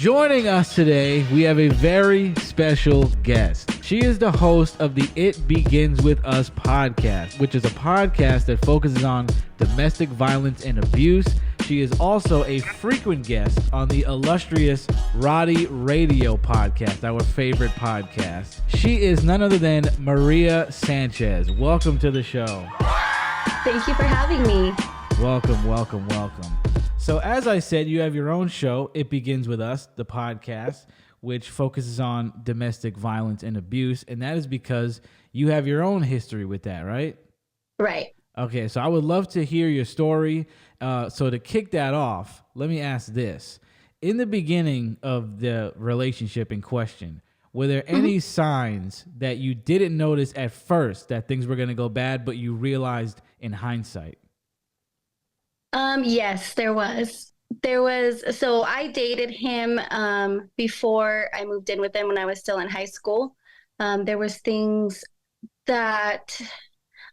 Joining us today, we have a very special guest. She is the host of the It Begins With Us podcast, which is a podcast that focuses on domestic violence and abuse. She is also a frequent guest on the illustrious Roddy Radio podcast, our favorite podcast. She is none other than Maria Sanchez. Welcome to the show. Thank you for having me. Welcome, welcome, welcome. So as I said, you have your own show, It Begins With Us, the podcast, which focuses on domestic violence and abuse. And that is because you have your own history with that, right? Right. Okay, so I would love to hear your story. So to kick that off, let me ask this. In the beginning of the relationship in question, were there any signs that you didn't notice at first that things were going to go bad, but you realized in hindsight? Yes, there was. So I dated him before I moved in with him when I was still in high school. There was things that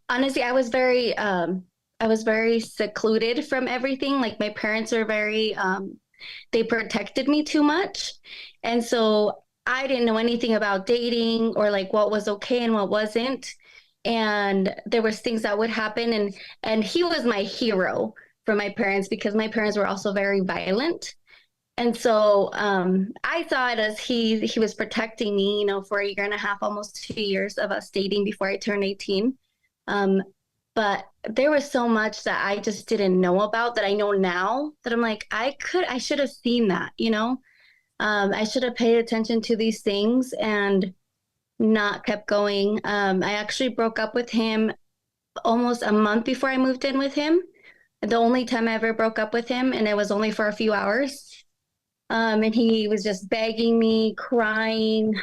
honestly I was very secluded from everything. Like my parents are very they protected me too much. And so I didn't know anything about dating or like what was okay and what wasn't. And there was things that would happen and he was my hero for my parents because my parents were also very violent. And so I saw it as he was protecting me, for a year and a half, almost 2 years of us dating before I turned 18. But there was so much that I just didn't know about that I know now that I'm like, I should have seen that, I should have paid attention to these things and not kept going. I actually broke up with him almost a month before I moved in with him. The only time I ever broke up with him, and it was only for a few hours. And he was just begging me, crying,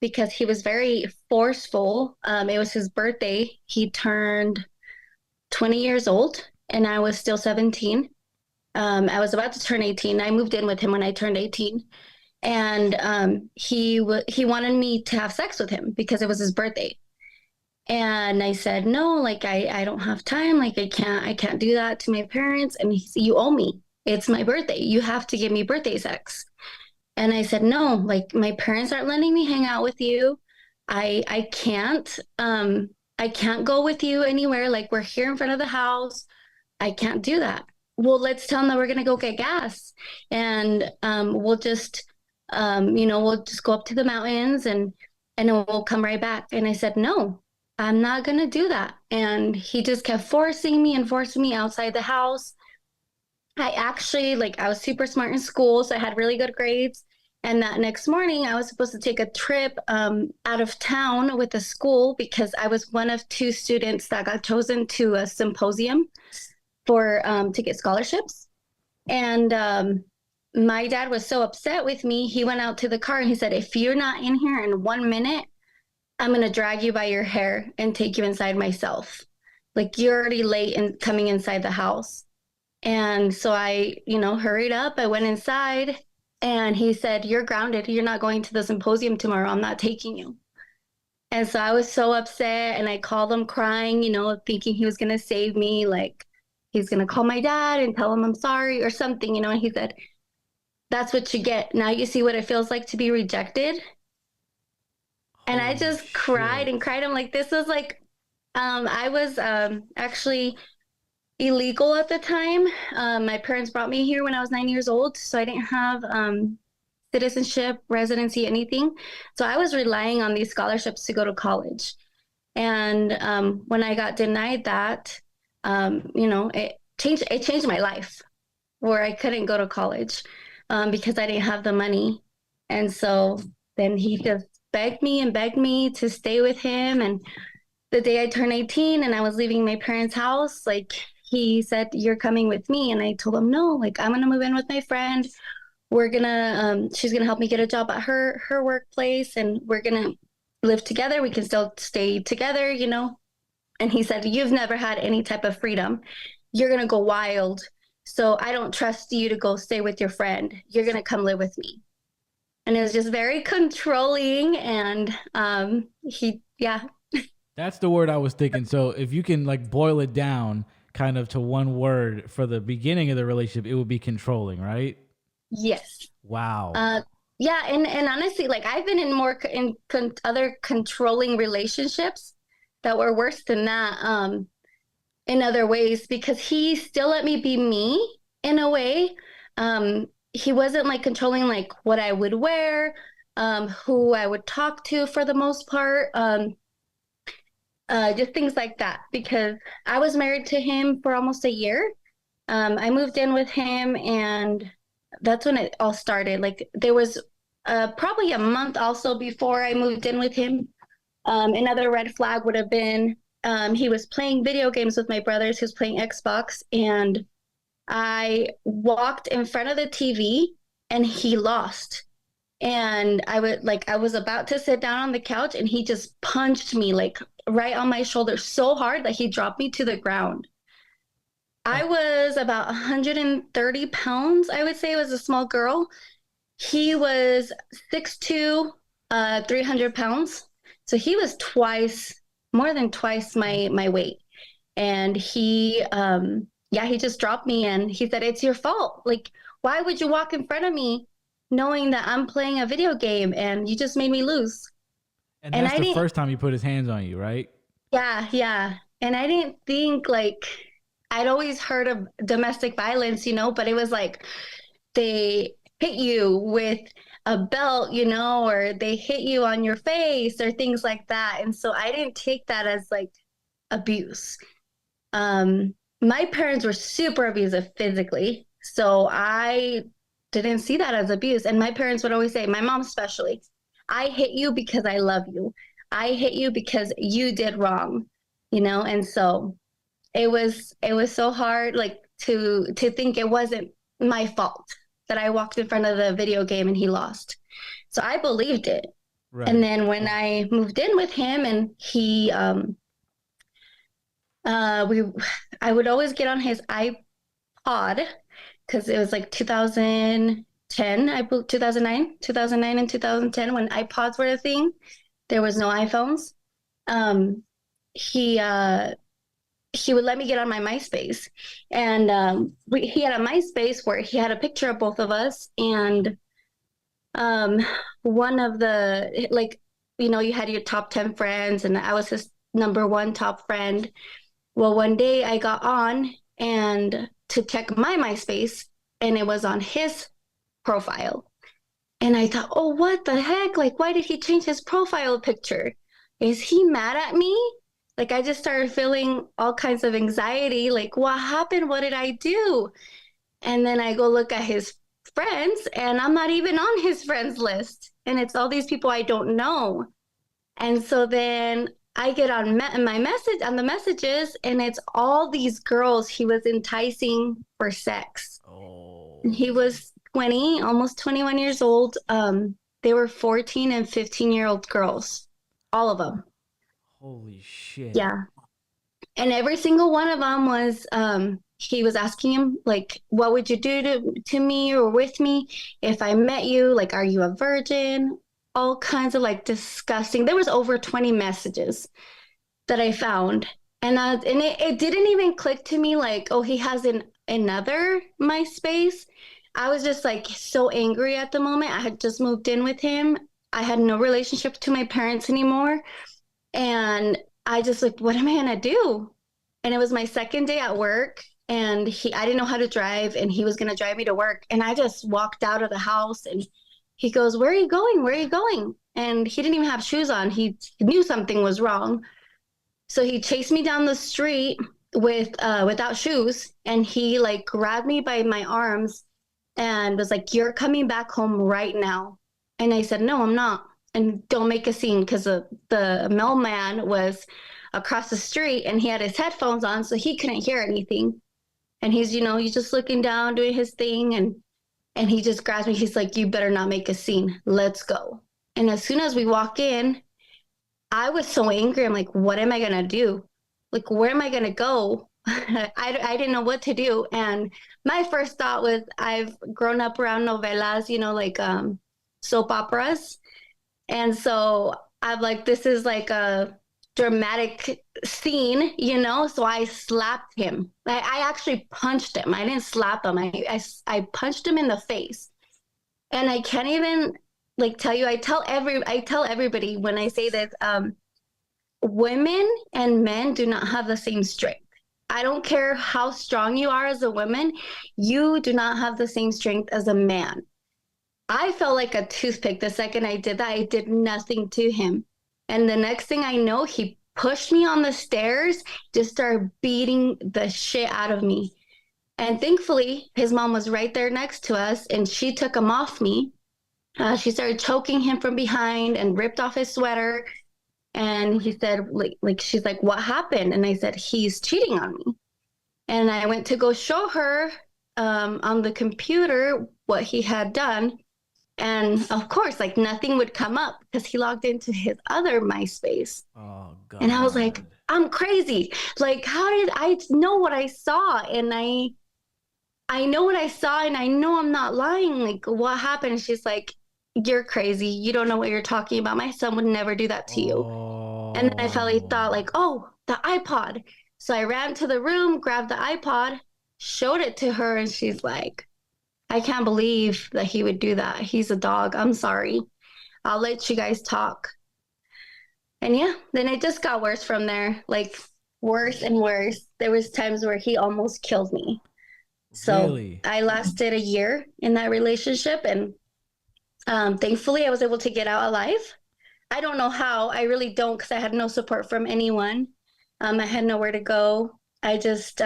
because he was very forceful. It was his birthday. He turned 20 years old, and I was still 17. I was about to turn 18. I moved in with him when I turned 18. And he wanted me to have sex with him because it was his birthday. And I said, no, like I don't have time. Like I can't do that to my parents. And he said, you owe me. It's my birthday. You have to give me birthday sex. And I said, no, like my parents aren't letting me hang out with you. I can't go with you anywhere. Like we're here in front of the house. I can't do that. Well, let's tell them that we're gonna go get gas, and we'll just we'll just go up to the mountains and then we'll come right back. And I said, no, I'm not going to do that. And he just kept forcing me outside the house. I was super smart in school, so I had really good grades. And that next morning, I was supposed to take a trip out of town with the school because I was one of two students that got chosen to a symposium to get scholarships. And my dad was so upset with me. He went out to the car and he said, if you're not in here in 1 minute, I'm going to drag you by your hair and take you inside myself. Like you're already late and coming inside the house. And so I, hurried up. I went inside and he said, you're grounded. You're not going to the symposium tomorrow. I'm not taking you. And so I was so upset and I called him crying, thinking he was going to save me. Like he's going to call my dad and tell him I'm sorry or something, and he said, that's what you get. Now you see what it feels like to be rejected. And I just cried and cried. I'm like, this was like, I was actually illegal at the time. My parents brought me here when I was 9 years old, so I didn't have citizenship, residency, anything. So I was relying on these scholarships to go to college. And when I got denied that, it changed my life, where I couldn't go to college because I didn't have the money. And so then he just begged me to stay with him. And the day I turned 18 and I was leaving my parents' house, like he said, you're coming with me. And I told him, no, like I'm going to move in with my friend. She's going to help me get a job at her workplace and we're going to live together. We can still stay together, And he said, you've never had any type of freedom. You're going to go wild. So I don't trust you to go stay with your friend. You're going to come live with me. And it was just very controlling. And That's the word I was thinking. So if you can like boil it down kind of to one word for the beginning of the relationship, it would be controlling, right? Yes. Wow. Yeah, and honestly, like I've been in more other controlling relationships that were worse than that. In other ways, because he still let me be me in a way. He wasn't like controlling like what I would wear, who I would talk to for the most part, just things like that. Because I was married to him for almost a year. I moved in with him, and that's when it all started. Like there was probably a month also before I moved in with him. Another red flag would have been he was playing video games with my brothers. He was playing Xbox, and I walked in front of the TV, and he lost. And I was about to sit down on the couch, and he just punched me like right on my shoulder so hard that he dropped me to the ground. I And was about 130 pounds. I would say I was a small girl. He was 6'2", 300 pounds. So he was more than twice my weight. And he just dropped me, and he said, "It's your fault. Like, why would you walk in front of me knowing that I'm playing a video game and you just made me lose?" and And that's I the didn't, first time he put his hands on you, right? yeah, yeah. And I didn't think like, I'd always heard of domestic violence, but it was like, they hit you with a belt, or they hit you on your face or things like that. And so I didn't take that as like abuse. My parents were super abusive physically. So I didn't see that as abuse. And my parents would always say, my mom especially, I hit you because I love you. I hit you because you did wrong, And so it was so hard like to think it wasn't my fault that I walked in front of the video game and he lost. So I believed it. And Right. then when I moved in with him, and he we I would always get on his iPod because it was like 2010, I believe 2009 and 2010 when iPods were a thing. There was no iPhones. Um, he he would let me get on my MySpace, and he had a MySpace where he had a picture of both of us, and um, one of the like you had your top 10 friends, and I was his number one top friend. Well, one day I got on and to check my MySpace, and it was on his profile. And I thought, oh, what the heck? Like, why did he change his profile picture? Is he mad at me? Like, I just started feeling all kinds of anxiety. Like, what happened? What did I do? And then I go look at his friends, and I'm not even on his friends list. And it's all these people I don't know. And so then I get on my message on the messages, and it's all these girls he was enticing for sex. Oh, And he was 20, almost 21 years old. They were 14 and 15-year-old girls, all of them. holy shit. Yeah. And every single one of them was, he was asking him, like, what would you do to me or with me if I met you? Like, are you a virgin? All kinds of like disgusting. There was over 20 messages that I found. And it didn't even click to me like, oh, he has another MySpace. I was just like so angry at the moment. I had just moved in with him. I had no relationship to my parents anymore. And I just like, what am I gonna do? And it was my second day at work, and I didn't know how to drive, and he was gonna drive me to work. And I just walked out of the house, and he goes, "Where are you going? Where are you going?" And he didn't even have shoes on. He knew something was wrong. So he chased me down the street without shoes, and he like grabbed me by my arms and was like, "You're coming back home right now." And I said, "No, I'm not." And don't make a scene because the mailman was across the street, and he had his headphones on, so he couldn't hear anything. And he's just looking down, doing his thing, and he just grabs me. He's like, "You better not make a scene. Let's go." And as soon as we walk in, I was so angry. I'm like, what am I going to do? Like, where am I going to go? I didn't know what to do. And my first thought was, I've grown up around novelas, like soap operas. And so I'm like, this is like a dramatic scene, So I slapped him. I actually punched him. I didn't slap him. I punched him in the face. And I can't even like tell you, I tell everybody when I say this, women and men do not have the same strength. I don't care how strong you are as a woman, you do not have the same strength as a man. I felt like a toothpick the second I did that. I did nothing to him. And the next thing I know, he pushed me on the stairs, just started beating the shit out of me. And thankfully, his mom was right there next to us and she took him off me. She started choking him from behind and ripped off his sweater. And he said, she's like, what happened? And I said, he's cheating on me. And I went to go show her on the computer what he had done. And of course, like nothing would come up because he logged into his other MySpace. Oh God. And I was like, I'm crazy. Like, how did I know what I saw? And I know what I saw and I know I'm not lying. Like, what happened? She's like, you're crazy. You don't know what you're talking about. My son would never do that to you. And then I finally thought, like, oh, the iPod. So I ran to the room, grabbed the iPod, showed it to her, and she's like, I can't believe that he would do that. He's a dog. I'm sorry. I'll let you guys talk. And yeah, then it just got worse from there, like worse and worse. There was times where he almost killed me. So Really? I lasted a year in that relationship, and thankfully I was able to get out alive. I don't know how. I really don't because I had no support from anyone. I had nowhere to go. I just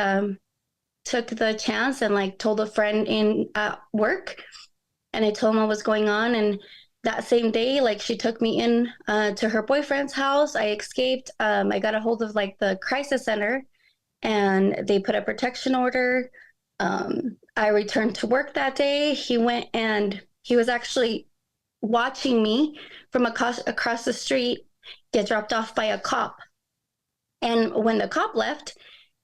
took the chance and like told a friend in work, and I told him what was going on. And that same day, like she took me in to her boyfriend's house. I escaped. I got a hold of like the crisis center, and they put a protection order. I returned to work that day. He went and he was actually watching me from across the street get dropped off by a cop. And when the cop left,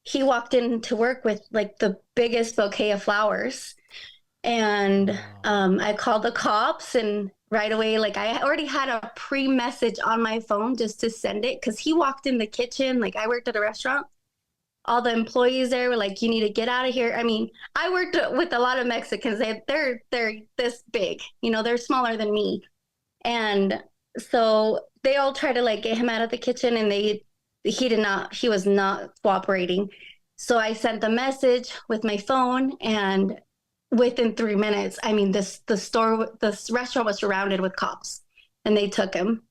he walked into work with like the biggest bouquet of flowers. And I called the cops, and right away, like I already had a pre-message on my phone just to send it because he walked in the kitchen. Like I worked at a restaurant. All the employees there were like, you need to get out of here. I mean, I worked with a lot of Mexicans. They're this big, they're smaller than me. And so they all tried to like get him out of the kitchen, and he was not cooperating. So I sent the message with my phone, and within 3 minutes, I mean, this restaurant was surrounded with cops, and they took him.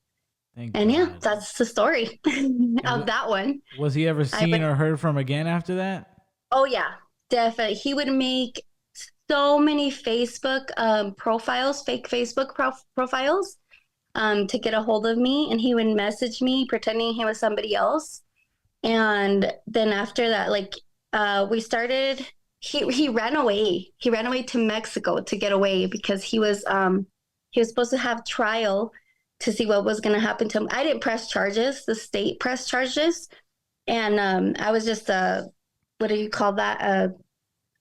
Thank And God. yeah, that's the story of that one. Was he ever seen or heard from again after that? Oh yeah, definitely. He would make so many Facebook profiles, fake Facebook profiles, to get a hold of me, and he would message me pretending he was somebody else. And then after that, like we started. He ran away. He ran away to Mexico to get away because he was supposed to have trial to see what was going to happen to him. I didn't press charges. The state pressed charges, and I was just what do you call that?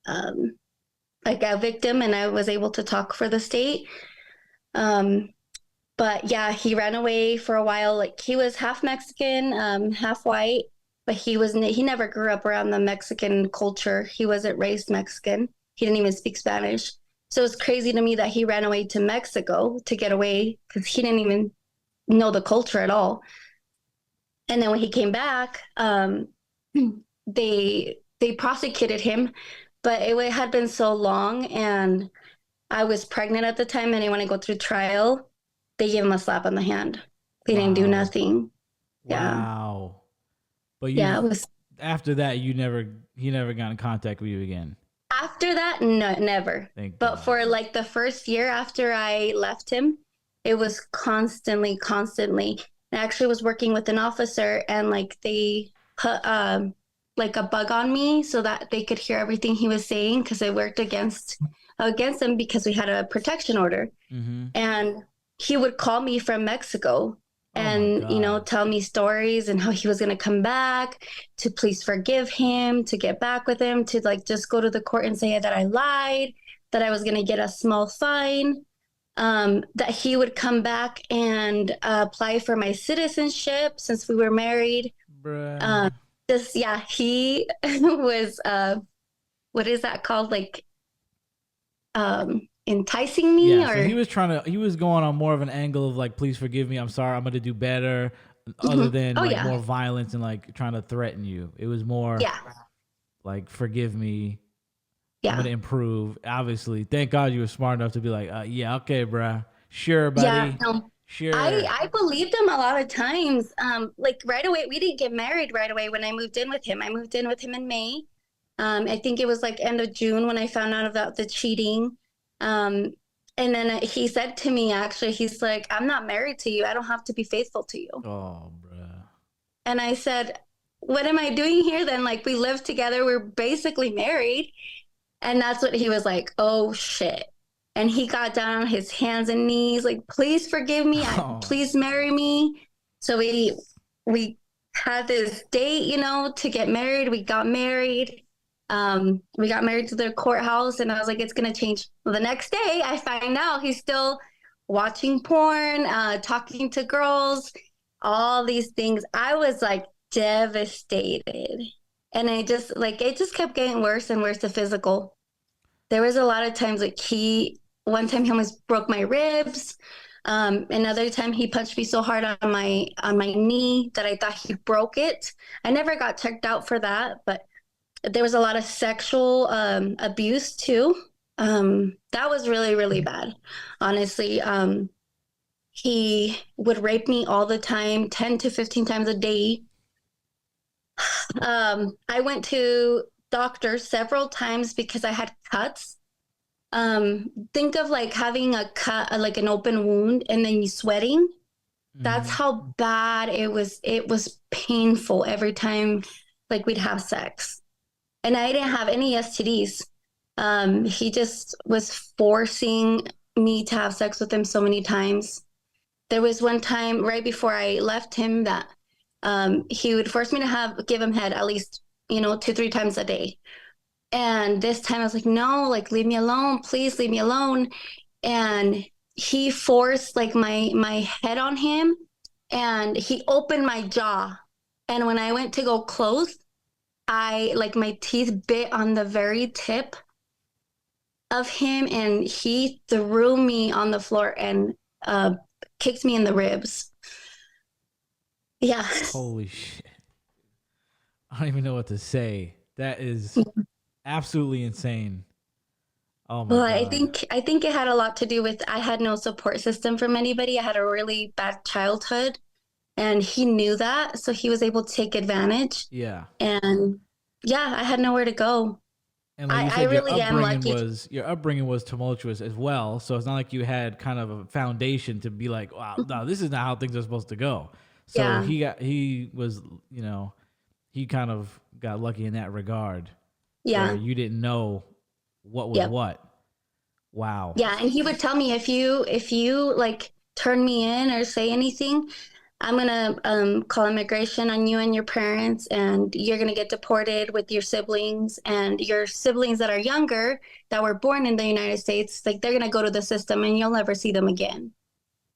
Like a victim, and I was able to talk for the state. But yeah, he ran away for a while. Like he was half Mexican, half white, but he never grew up around the Mexican culture. He wasn't raised Mexican. He didn't even speak Spanish. So it's crazy to me that he ran away to Mexico to get away because he didn't even know the culture at all. And then when he came back, they prosecuted him, but it had been so long, and I was pregnant at the time, and I want to go through trial. They gave him a slap on the hand. They didn't do nothing. Wow. Yeah. But it was after that he never got in contact with you again. After that, no, never. Thank but God. For like the first year after I left him, it was constantly. I actually was working with an officer, and like they put like a bug on me so that they could hear everything he was saying because it worked against him because we had a protection order. Mm-hmm. And he would call me from Mexico and tell me stories and how he was going to come back, to please forgive him, to get back with him, to like just go to the court and say that I lied, that I was going to get a small fine, that he would come back and apply for my citizenship since we were married. Bruh. He was what is that called, like enticing me, Yeah, so or he was going on more of an angle of like, please forgive me, I'm sorry, I'm gonna do better, other than oh like yeah, more violence and like trying to threaten you. It was more yeah, like, forgive me, I'm yeah, gonna improve. Obviously, thank God you were smart enough to be like, yeah, okay, bruh, sure, yeah. buddy, No, sure. I believed him a lot of times. Like right away, we didn't get married right away when I moved in with him. I moved in with him in May. I think it was like end of June when I found out about the cheating. Um, and then he said to me, actually, he's like, I'm not married to you. I don't have to be faithful to you. Oh, bruh. And I said, what am I doing here then? Like, we live together. We're basically married. And that's what he was like, oh shit. And he got down on his hands and knees, like, please forgive me. Oh, Please marry me. So we had this date, to get married. We got married. We got married to the courthouse, and I was like, it's gonna change. Well, the next day, I find out he's still watching porn, talking to girls, all these things. I was like devastated, and it just kept getting worse and worse. The physical. There was a lot of times like one time he almost broke my ribs. Another time he punched me so hard on my knee that I thought he broke it. I never got checked out for that, but there was a lot of sexual abuse too. That was really, really bad, honestly. He would rape me all the time, 10 to 15 times a day. I went to doctors several times because I had cuts. Think of like having a cut, like an open wound, and then you sweating. That's mm-hmm. how bad it was. It was painful every time like we'd have sex. And I didn't have any STDs. He just was forcing me to have sex with him so many times. There was one time right before I left him that he would force me to give him head at least, 2, 3 times a day. And this time I was like, no, like, leave me alone. Please leave me alone. And he forced like my head on him, and he opened my jaw. And when I went to go close, my teeth bit on the very tip of him, and he threw me on the floor and kicked me in the ribs. Yeah. Holy shit. I don't even know what to say. That is absolutely insane. Oh my Well, God. I think it had a lot to do with I had no support system from anybody. I had a really bad childhood, and he knew that, so he was able to take advantage. Yeah. And yeah, I had nowhere to go. And like you I said, really am lucky. your upbringing was tumultuous as well. So it's not like you had kind of a foundation to be like, wow, no, this is not how things are supposed to go. So Yeah, he was, he kind of got lucky in that regard where yeah, you didn't know what was yep, what. Wow. yeah. And he would tell me, if you like turn me in or say anything, I'm gonna call immigration on you and your parents, and you're gonna get deported with your siblings, and your siblings that are younger that were born in the United States, like, they're gonna go to the system, and you'll never see them again.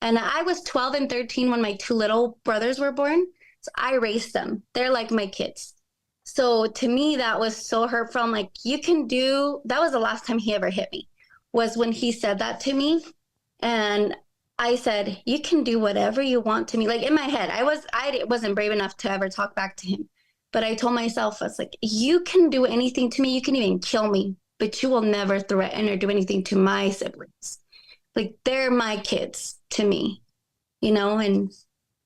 And I was 12 and 13 when my two little brothers were born, so I raised them. They're like my kids. So to me, that was so hurtful. I'm like, you can do. That was the last time he ever hit me, was when he said that to me, and I said, you can do whatever you want to me. Like, in my head, I wasn't brave enough to ever talk back to him. But I told myself, I was like, you can do anything to me. You can even kill me, but you will never threaten or do anything to my siblings. Like, they're my kids to me, and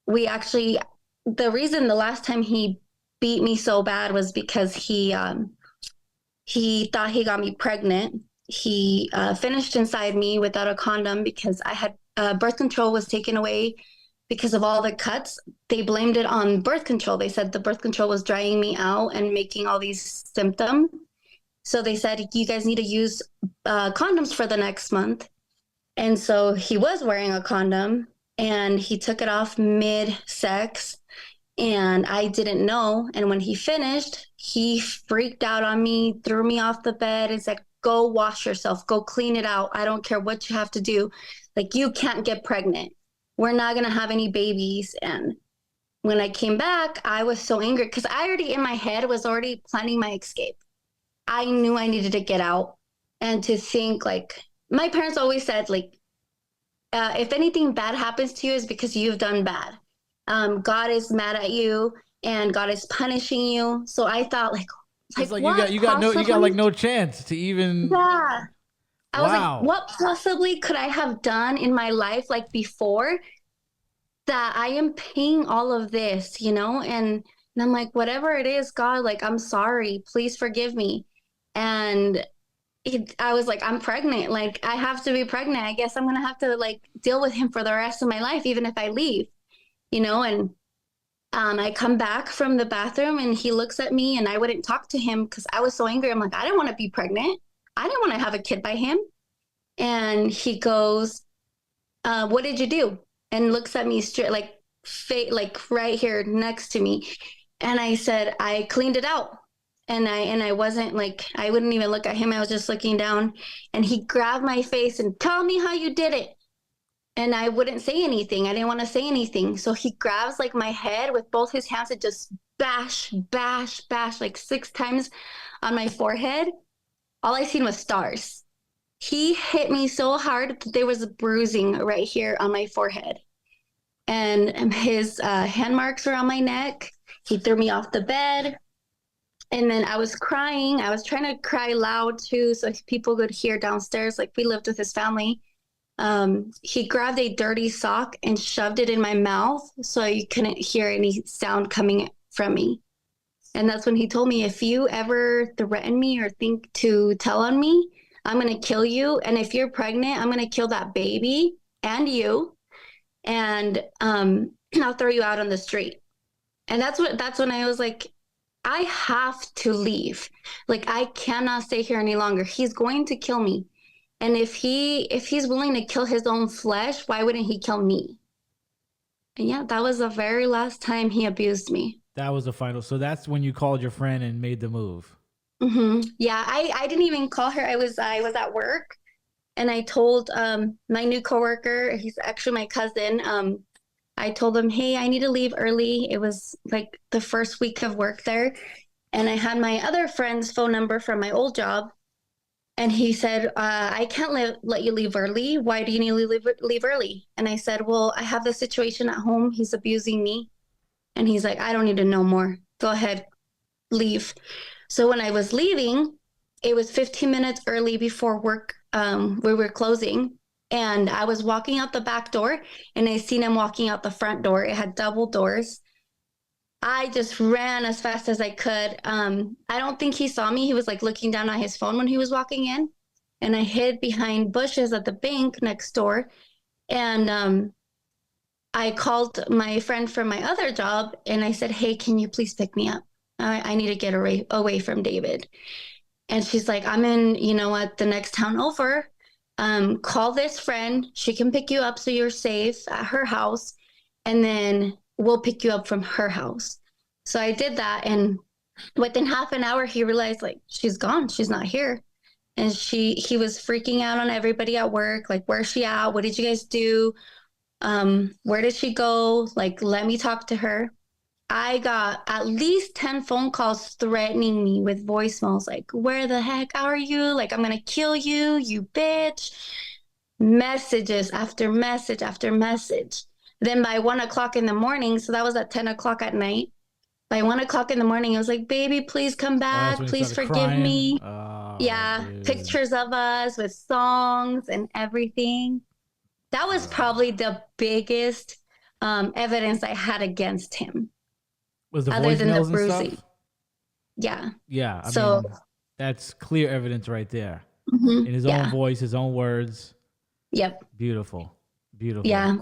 we actually, the reason the last time he beat me so bad was because he thought he got me pregnant. He finished inside me without a condom because I had birth control was taken away because of all the cuts. They blamed it on birth control. They said the birth control was drying me out and making all these symptoms. So they said, you guys need to use condoms for the next month. And so he was wearing a condom, and he took it off mid sex, and I didn't know. And when he finished, he freaked out on me, threw me off the bed, and said, go wash yourself, go clean it out. I don't care what you have to do. Like, you can't get pregnant. We're not going to have any babies. And when I came back, I was so angry because I already in my head was already planning my escape. I knew I needed to get out, and to think like, my parents always said, like, if anything bad happens to you, is because you've done bad. God is mad at you, and God is punishing you. So I thought, It's like what you got like possibly? no chance to even. Yeah. I was like, Wow. what possibly could I have done in my life, like before, that I am paying all of this, and I'm like, whatever it is, God, like, I'm sorry, please forgive me. And I was like, I'm pregnant. Like, I have to be pregnant. I guess I'm going to have to like deal with him for the rest of my life, even if I leave. And I come back from the bathroom and he looks at me and I wouldn't talk to him because I was so angry. I'm like, I didn't want to be pregnant. I didn't want to have a kid by him. And he goes, what did you do? And looks at me straight, like right here next to me. And I said, I cleaned it out. And I wasn't like, I wouldn't even look at him. I was just looking down, and he grabbed my face and tell me how you did it. And I wouldn't say anything. I didn't want to say anything. So he grabs like my head with both his hands and just bash, bash, bash like 6 times on my forehead. All I seen was stars. He hit me so hard that there was a bruising right here on my forehead. And his hand marks were on my neck. He threw me off the bed. And then I was crying. I was trying to cry loud too, so people could hear downstairs. Like, we lived with his family. He grabbed a dirty sock and shoved it in my mouth so you couldn't hear any sound coming from me. And that's when he told me, if you ever threaten me or think to tell on me, I'm going to kill you. And if you're pregnant, I'm going to kill that baby and you. And I'll throw you out on the street. And that's when I was like, I have to leave. Like, I cannot stay here any longer. He's going to kill me. And if he's willing to kill his own flesh, why wouldn't he kill me? And yeah, that was the very last time he abused me. That was the final. So that's when you called your friend and made the move. Yeah, I didn't even call her. I was at work, and I told my new coworker, he's actually my cousin. I told him, hey, I need to leave early. It was like the first week of work there, and I had my other friend's phone number from my old job. And he said, I can't let you leave early. Why do you need to leave early? And I said, well, I have this situation at home. He's abusing me. And he's like, I don't need to know more. Go ahead, leave. So when I was leaving, it was 15 minutes early before work. We were closing. And I was walking out the back door, and I seen him walking out the front door. It had double doors. I just ran as fast as I could. I don't think he saw me. He was like looking down at his phone when he was walking in. And I hid behind bushes at the bank next door. And I called my friend from my other job and I said, hey, can you please pick me up? I need to get away from David. And she's like, I'm in, the next town over. Call this friend. She can pick you up so you're safe at her house. And then we'll pick you up from her house. So I did that. And within half an hour, he realized, like, she's gone. She's not here. And he was freaking out on everybody at work. Like, where's she at? What did you guys do? Where did she go? Like, let me talk to her. I got at least 10 phone calls threatening me with voicemails like, where the heck are you? Like, I'm going to kill you, you bitch. Messages after message after message. Then by 1 o'clock in the morning, so that was at 10 o'clock at night. By 1 o'clock in the morning, I was like, baby, please come back. Please forgive me. Yeah, dude. pictures of us with songs and everything. That was probably the biggest evidence I had against him. Was the other than the voicemails and bruising. stuff? Yeah. Yeah. I So mean, that's clear evidence right there. In his own voice, his own words. Yep. Beautiful. Beautiful. Yeah.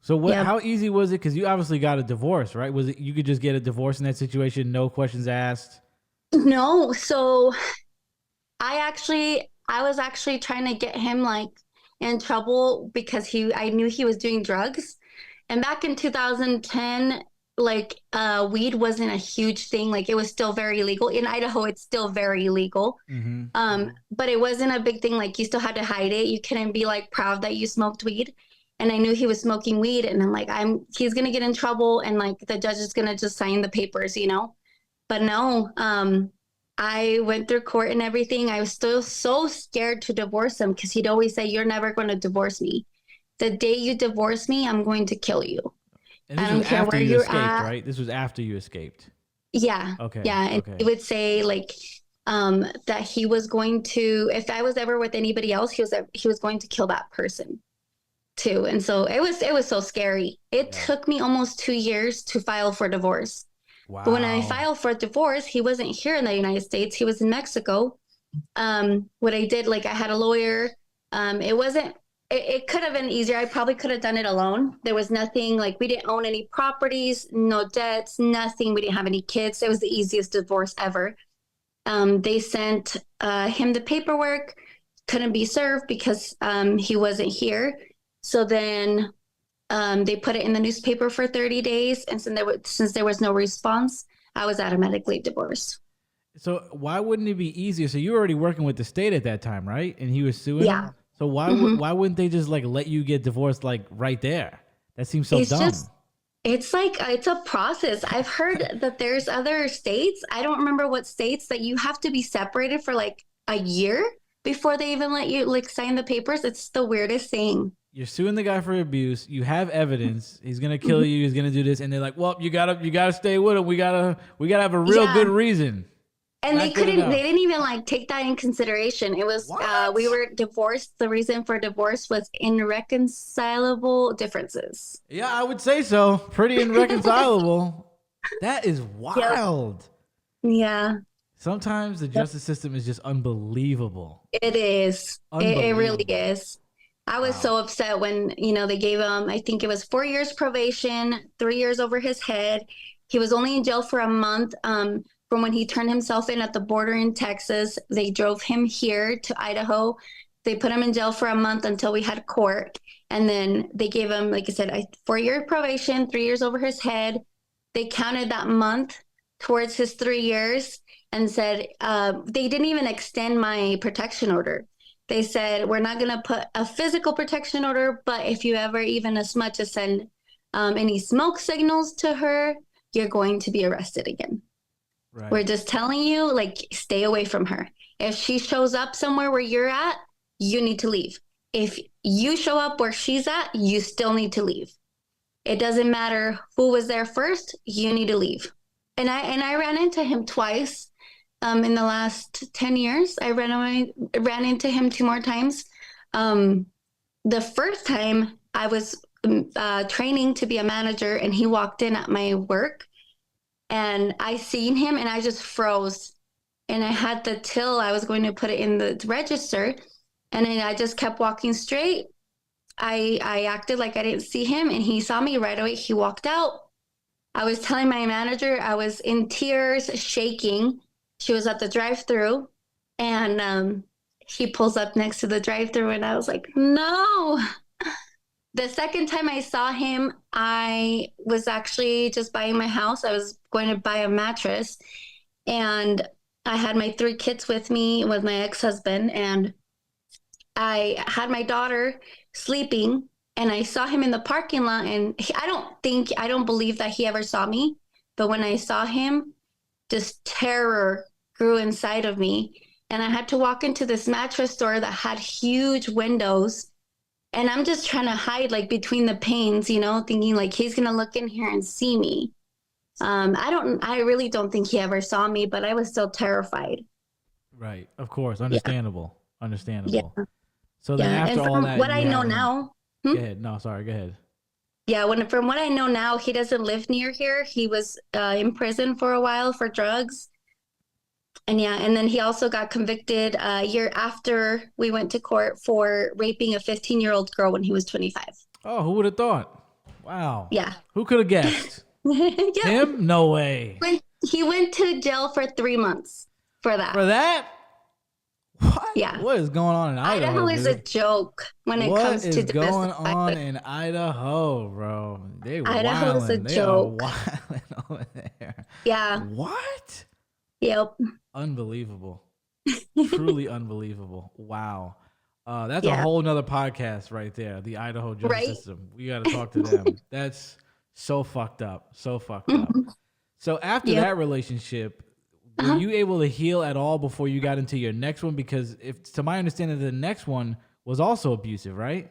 So what? Yep. How easy was it? Because you obviously got a divorce, right? Was it you could just get a divorce in that situation, no questions asked? No. So I was actually trying to get him like in trouble because I knew he was doing drugs. And back in 2010, like weed wasn't a huge thing. Like, it was still very illegal. In Idaho, it's still very illegal. But it wasn't a big thing. Like, you still had to hide it. You couldn't be like proud that you smoked weed. And I knew he was smoking weed, and I'm like, he's gonna get in trouble, and like the judge is gonna just sign the papers. But no, I went through court and everything. I was still so scared to divorce him because he'd always say, "You're never going to divorce me. The day you divorce me, I'm going to kill you. And I this was don't care after where you you're escaped, at." right? This was after you escaped. Yeah. Okay. Yeah. And he Okay. would say like that he was going to, if I was ever with anybody else, he was going to kill that person too. And so it was so scary. It Yeah. took me almost 2 years to file for divorce. But when I Wow. filed for divorce, he wasn't here in the United States. He was in Mexico. What I did, like I had a lawyer. It wasn't, it could have been easier. I probably could have done it alone. There was nothing like we didn't own any properties, no debts, nothing. We didn't have any kids. It was the easiest divorce ever. They sent him the paperwork, couldn't be served because he wasn't here. So then they put it in the newspaper for 30 days. And since there was no response, I was automatically divorced. So why wouldn't it be easier? So you were already working with the state at that time, right? And he was suing Yeah. him. So why Mm-hmm. why wouldn't they just like let you get divorced like right there? That seems so It's dumb. just, it's like, it's a process. I've heard that there's other states. I don't remember what states that you have to be separated for like a year before they even let you like sign the papers. It's the weirdest thing. You're suing the guy for abuse. You have evidence. He's gonna kill you. He's gonna do this, and they're like, "Well, you gotta stay with him. We gotta have a real good Yeah. reason." And Not good enough. they didn't even like take that in consideration. It was, What? we were divorced. The reason for divorce was irreconcilable differences. Yeah, I would say so. Pretty irreconcilable. That is Yep. wild. Yeah, Sometimes the justice system is just unbelievable. it is. It really Unbelievable. is. I was Wow. so upset when, they gave him, I think it was 4 years probation, 3 years over his head. He was only in jail for a month. From when he turned himself in at the border in Texas, they drove him here to Idaho. They put him in jail for a month until we had court. And then they gave him, like I said, 4 year probation, 3 years over his head. They counted that month towards his 3 years and said they didn't even extend my protection order. They said, we're not going to put a physical protection order, but if you ever even as much as send any smoke signals to her, you're going to be arrested again. Right. We're just telling you, like, stay away from her. If she shows up somewhere where you're at, you need to leave. If you show up where she's at, you still need to leave. It doesn't matter who was there first, you need to leave. And I ran into him twice. In the last 10 years, I ran into him 2 more times. The first time I was training to be a manager, and he walked in at my work, and I seen him, and I just froze. And I had the till, I was going to put it in the register, and then I just kept walking straight. I acted like I didn't see him, and he saw me right away. He walked out. I was telling my manager, I was in tears, shaking. She was at the drive-through, and he pulls up next to the drive-through, and I was like, no. The second time I saw him, I was actually just buying my house. I was going to buy a mattress, and I had my 3 kids with me with my ex-husband, and I had my daughter sleeping, and I saw him in the parking lot, and I don't believe that he ever saw me. But when I saw him, just terror grew inside of me. And I had to walk into this mattress store that had huge windows. And I'm just trying to hide like between the panes, thinking like he's going to look in here and see me. I really don't think he ever saw me, but I was still terrified. Right. Of course. Yeah. Understandable. Yeah. So then Yeah. after And all from that, what you I know have him. now, Go ahead. No, sorry. Go ahead. yeah, from what I know now, he doesn't live near here. He was in prison for a while for drugs. And then he also got convicted a year after we went to court for raping a 15-year-old girl when he was 25. Oh, who would have thought? Wow. Yeah. Who could have guessed? Yeah. Him? No way. He went to jail for 3 months for that. For that? What? Yeah. What is going on in Idaho? Idaho is a joke when it comes to What is going domestic on violence. in Idaho, bro? Idaho is a joke. They are wilding over there. Yeah. What? Yep. Unbelievable. Truly unbelievable. Wow. That's a Yeah. whole nother podcast right there. The Idaho justice Right? system. We got to talk to them. That's so fucked up. So fucked up. So after Yep. that relationship, were you able to heal at all before you got into your next one? Because if, to my understanding, the next one was also abusive, right?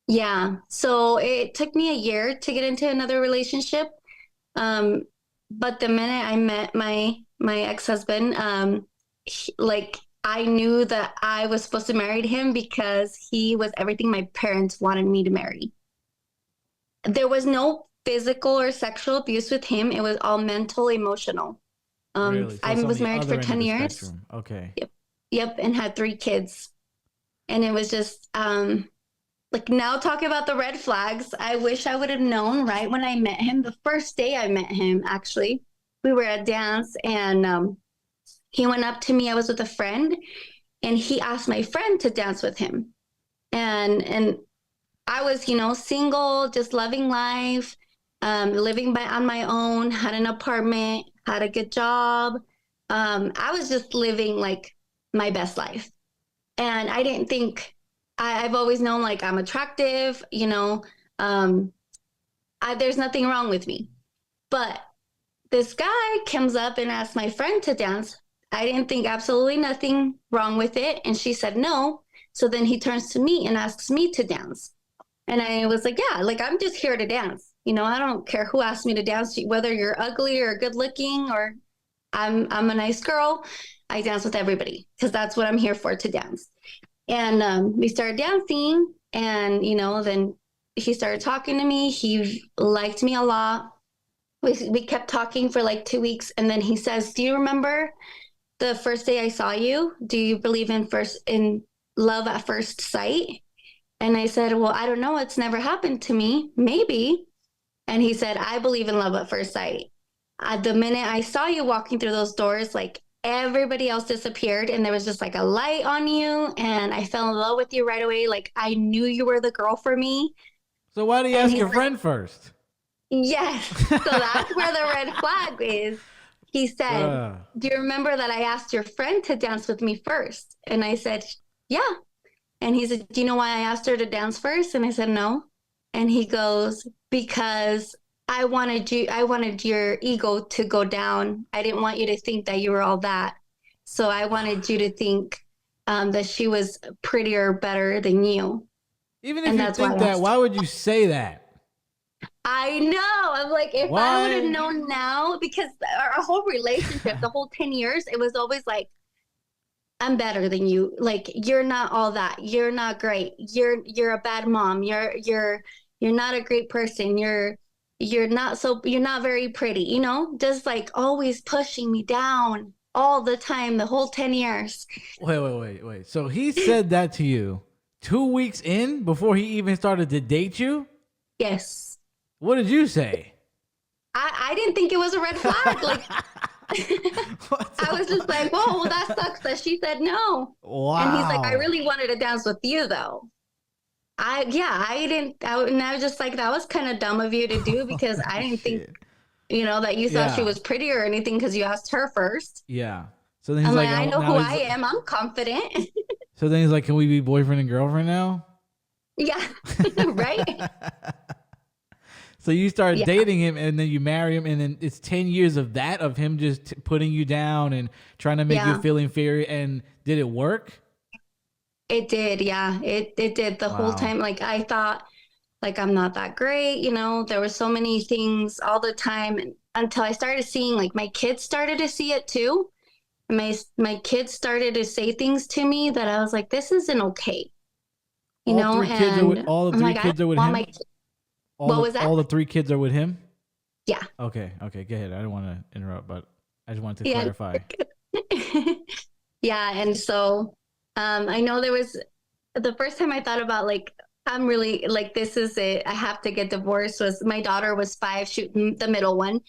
Yeah. So it took me a year to get into another relationship. Um, but the minute I met my ex-husband, like I knew that I was supposed to marry him because he was everything my parents wanted me to marry. There was no physical or sexual abuse with him. It was all mental, emotional. Really? So I it's on was the married other for end of 10 the years. spectrum. Okay. Yep. Yep. And had 3 kids. And it was just, like now talking about the red flags, I wish I would have known right when I met him. The first day I met him, actually, we were at dance and he went up to me. I was with a friend and he asked my friend to dance with him. And I was, single, just loving life, living on my own, had an apartment, had a good job. I was just living like my best life. And I didn't think I've always known like I'm attractive, um, there's nothing wrong with me. But this guy comes up and asks my friend to dance. I didn't think absolutely nothing wrong with it. And she said no. So then he turns to me and asks me to dance. And I was like, yeah, like I'm just here to dance. I don't care who asks me to dance, whether you're ugly or good looking or I'm a nice girl. I dance with everybody because that's what I'm here for, to dance. And we started dancing, and then he started talking to me. He liked me a lot. We kept talking for like 2 weeks, and then he says, "Do you remember the first day I saw you? Do you believe in love at first sight?" And I said, "Well, I don't know. It's never happened to me. Maybe." And he said, "I believe in love at first sight. The minute I saw you walking through those doors, like everybody else disappeared and there was just like a light on you. And I fell in love with you right away. Like I knew you were the girl for me." So why did he ask your friend first? Yes. So that's where the red flag is. He said, "Do you remember that I asked your friend to dance with me first?" And I said, "Yeah." And he said, "Do you know why I asked her to dance first?" And I said, "No." And he goes, "Because I wanted your ego to go down. I didn't want you to think that you were all that. So I wanted you to think that she was prettier, better than you." Even if you think that, why would you say that? I know. I'm like, if I would have known now, because our whole relationship, the whole 10 years, it was always like, I'm better than you. Like, you're not all that. You're not great. You're a bad mom. You're not a great person. You're not very pretty, just like always pushing me down all the time, the whole 10 years. Wait. So he said that to you 2 weeks in before he even started to date you? Yes. What did you say? I didn't think it was a red flag. Like, I was just like, whoa, well, that sucks that she said no. Wow. And he's like, "I really wanted to dance with you though." I was just like, that was kind of dumb of you to do because I didn't think, that you thought she was pretty or anything because you asked her first. Yeah. So then he's like, I know who I am. I'm confident. So then he's like, "Can we be boyfriend and girlfriend now?" Yeah. Right. So you start dating him and then you marry him, and then it's 10 years of that, of him just putting you down and trying to make you feel inferior. And did it work? It did. Yeah, it did the whole time. Like I thought like I'm not that great. There were so many things all the time, and until I started seeing, like my kids started to see it too. My kids started to say things to me that I was like, this isn't okay. All the three kids are with him? What was that? All the 3 kids are with him? Yeah. Okay, go ahead. I don't want to interrupt, but I just wanted to clarify. Yeah, and so I know there was the first time I thought about like, I'm really like, this is it. I have to get divorced. Was my daughter was 5, shooting the middle one.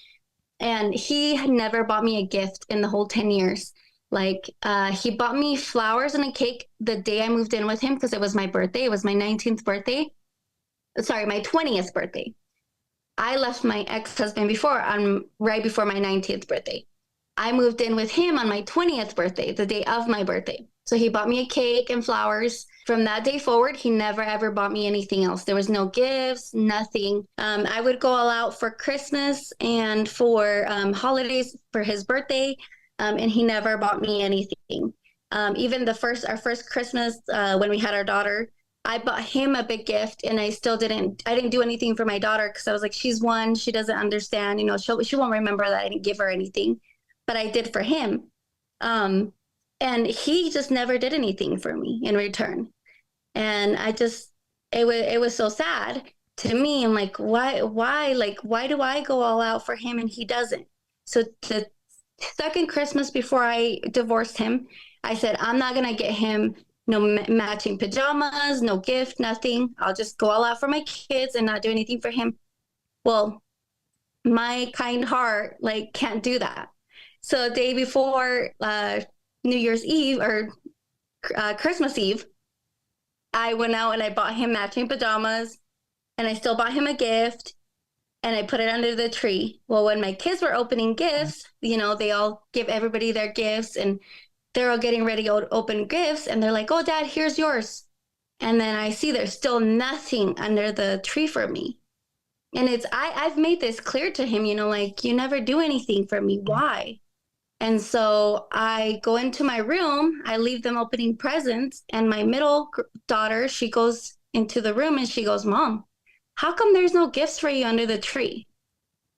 And he had never bought me a gift in the whole 10 years. Like he bought me flowers and a cake the day I moved in with him because it was my birthday. It was my 19th birthday. Sorry, my 20th birthday. I left my ex-husband right before my 19th birthday. I moved in with him on my 20th birthday, the day of my birthday. So he bought me a cake and flowers. From that day forward, he never ever bought me anything else. There was no gifts, nothing. I would go all out for Christmas and for holidays for his birthday. And he never bought me anything. Even our first Christmas, when we had our daughter, I bought him a big gift, and I didn't do anything for my daughter because I was like, she's one, she doesn't understand, she won't remember that I didn't give her anything, but I did for him. Um, and he just never did anything for me in return. And it was so sad to me. I'm like, why do I go all out for him and he doesn't? So the second Christmas before I divorced him, I said, I'm not going to get him no matching pajamas, no gift, nothing. I'll just go all out for my kids and not do anything for him. Well, my kind heart like can't do that. So the day before New Year's Eve or Christmas Eve, I went out and I bought him matching pajamas, and I still bought him a gift, and I put it under the tree. Well, when my kids were opening gifts, they all give everybody their gifts, and they're all getting ready to open gifts, and they're like, "Oh, Dad, here's yours." And then I see there's still nothing under the tree for me. And I've made this clear to him, like, you never do anything for me. Why? And so I go into my room, I leave them opening presents, and my middle daughter, she goes into the room and she goes, Mom, how come there's no gifts for you under the tree?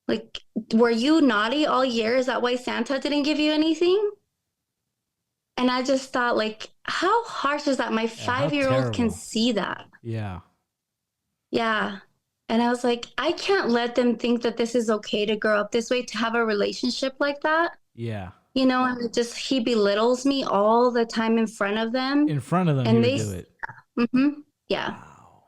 Like, were you naughty all year? Is that why Santa didn't give you anything? And I just thought, like, how harsh is that? My 5-year-old can see that. Yeah. Yeah. And I was like, I can't let them think that this is okay to grow up this way, to have a relationship like that. Yeah. And he belittles me all the time in front of them. In front of them, and they do it. Mm-hmm, yeah. Wow.